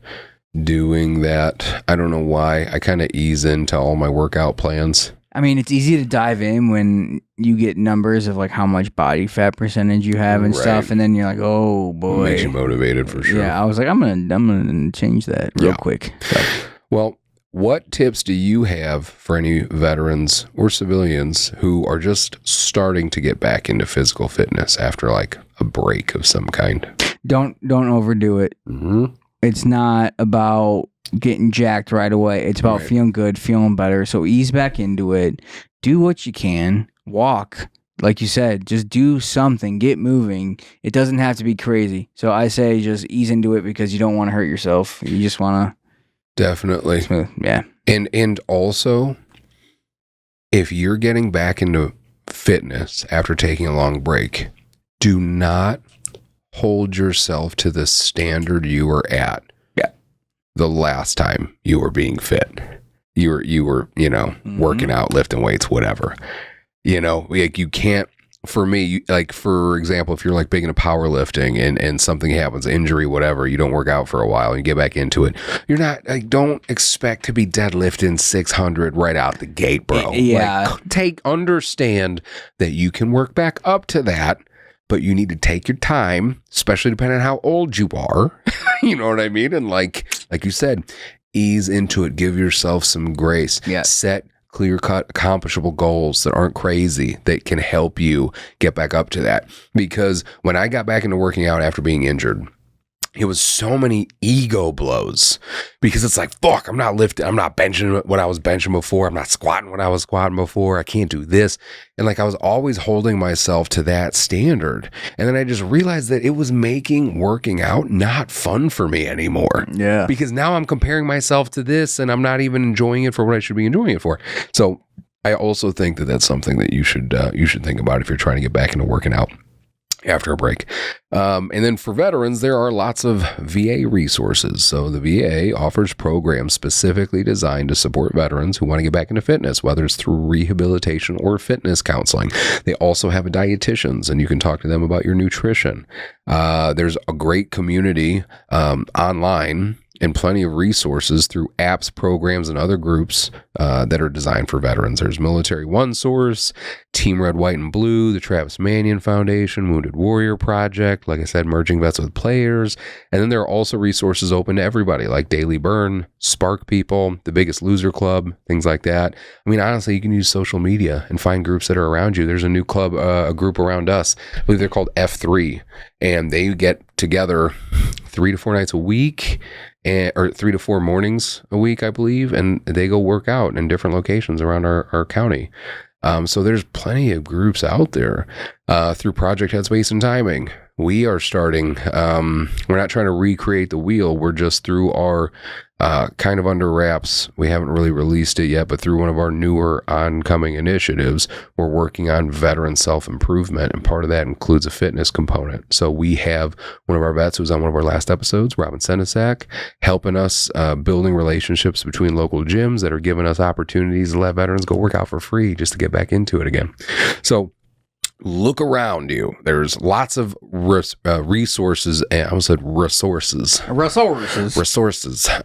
doing that. I don't know why. I kind of ease into all my workout plans. I mean, it's easy to dive in when you get numbers of like how much body fat percentage you have and stuff, and then you're like, oh boy, Makes you motivated for sure. Yeah, I was like, I'm gonna change that real quick. So. Well, what tips do you have for any veterans or civilians who are just starting to get back into physical fitness after like a break of some kind? Don't overdo it. Mm-hmm. It's not about getting jacked right away. It's about feeling good, feeling better. So ease back into it. Do what you can. Walk. Like you said, just do something. Get moving. It doesn't have to be crazy. So I say just ease into it because you don't want to hurt yourself. You just want to. Definitely. Smooth. Yeah. And also, if you're getting back into fitness after taking a long break, do not hold yourself to the standard you were at the last time you were being fit. You were, working out, lifting weights, whatever. Like you can't, for me, like for example, if you're like big into powerlifting and something happens, injury, whatever, you don't work out for a while and you get back into it. You're not like, don't expect to be deadlifting 600 right out the gate, bro. Yeah. Like, understand that you can work back up to that, but you need to take your time, especially depending on how old you are. You know what I mean? And like you said, ease into it. Give yourself some grace. Yeah. Set clear-cut, accomplishable goals that aren't crazy, that can help you get back up to that. Because when I got back into working out after being injured, it was so many ego blows, because it's like, fuck, I'm not lifting, I'm not benching what I was benching before. I'm not squatting what I was squatting before. I can't do this. And like, I was always holding myself to that standard. And then I just realized that it was making working out not fun for me anymore. Yeah. Because now I'm comparing myself to this and I'm not even enjoying it for what I should be enjoying it for. So I also think that that's something that you should think about if you're trying to get back into working out after a break. And then for veterans, there are lots of VA resources. So the VA offers programs specifically designed to support veterans who want to get back into fitness, whether it's through rehabilitation or fitness counseling. They also have dietitians, and you can talk to them about your nutrition. There's a great community online and plenty of resources through apps, programs, and other groups that are designed for veterans. There's Military One Source, Team Red, White, and Blue, the Travis Manion Foundation, Wounded Warrior Project, like I said, Merging Vets with Players. And then there are also resources open to everybody, like Daily Burn, Spark People, The Biggest Loser Club, things like that. I mean, honestly, you can use social media and find groups that are around you. There's a new club, a group around us. I believe they're called F3, and they get together 3 to 4 nights a week, or 3 to 4 mornings a week, I believe, and they go work out in different locations around our county. So there's plenty of groups out there. Through Project Headspace and Timing, we are starting, we're not trying to recreate the wheel. We're just through our kind of under wraps. We haven't really released it yet, but through one of our newer oncoming initiatives, we're working on veteran self-improvement, and part of that includes a fitness component. So we have one of our vets who's on one of our last episodes, Robin Stosiek, helping us building relationships between local gyms that are giving us opportunities to let veterans go work out for free just to get back into it again. So look around you. There's lots of resources. I almost said resources,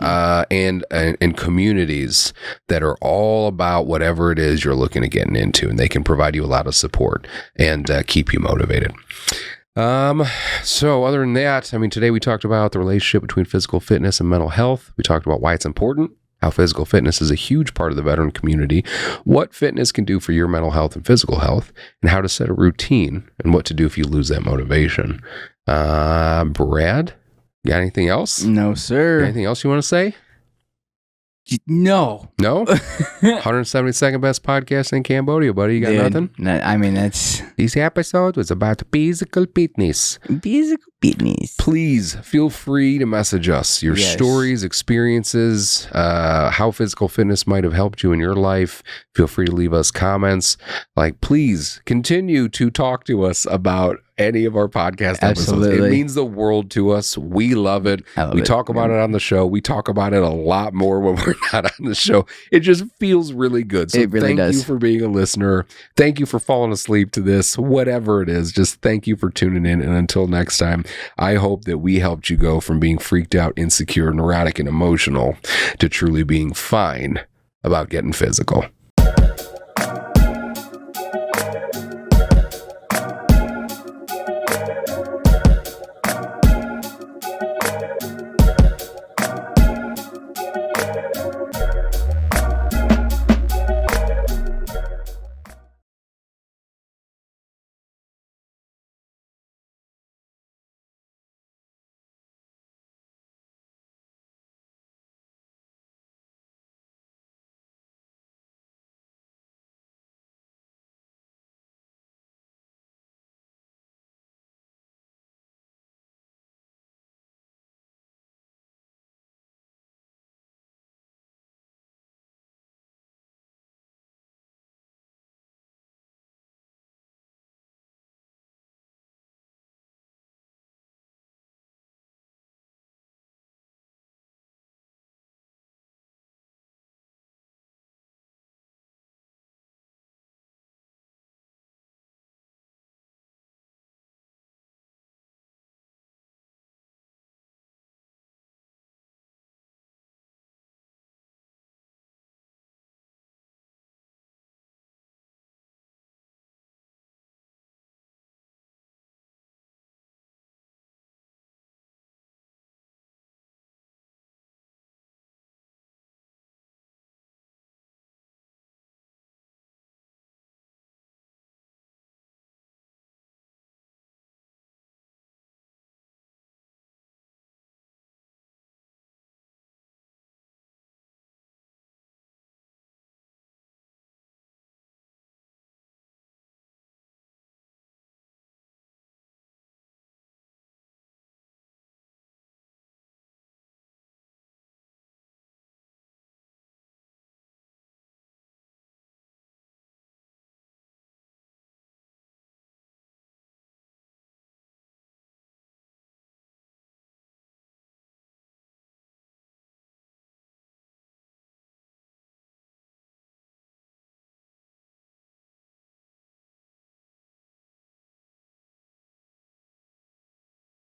and communities that are all about whatever it is you're looking at getting into, and they can provide you a lot of support and keep you motivated. So other than that, I mean, today we talked about the relationship between physical fitness and mental health. We talked about why it's important, how physical fitness is a huge part of the veteran community, what fitness can do for your mental health and physical health, and how to set a routine, and what to do if you lose that motivation. Brad, got anything else? No, sir. Anything else you want to say? No. No? 172nd best podcast in Cambodia, buddy. You got nothing? I mean, that's... This episode was about physical fitness. Physical fitness. Please feel free to message us your stories, experiences, how physical fitness might have helped you in your life. Feel free to leave us comments. Like, please continue to talk to us about any of our podcast episodes. It means the world to us. We love it. We talk about it on the show. We talk about it a lot more when we're not on the show. It just feels really good. So thank you for being a listener. Thank you for falling asleep to this, whatever it is. Just thank you for tuning in. And until next time, I hope that we helped you go from being freaked out, insecure, neurotic, and emotional to truly being fine about getting physical.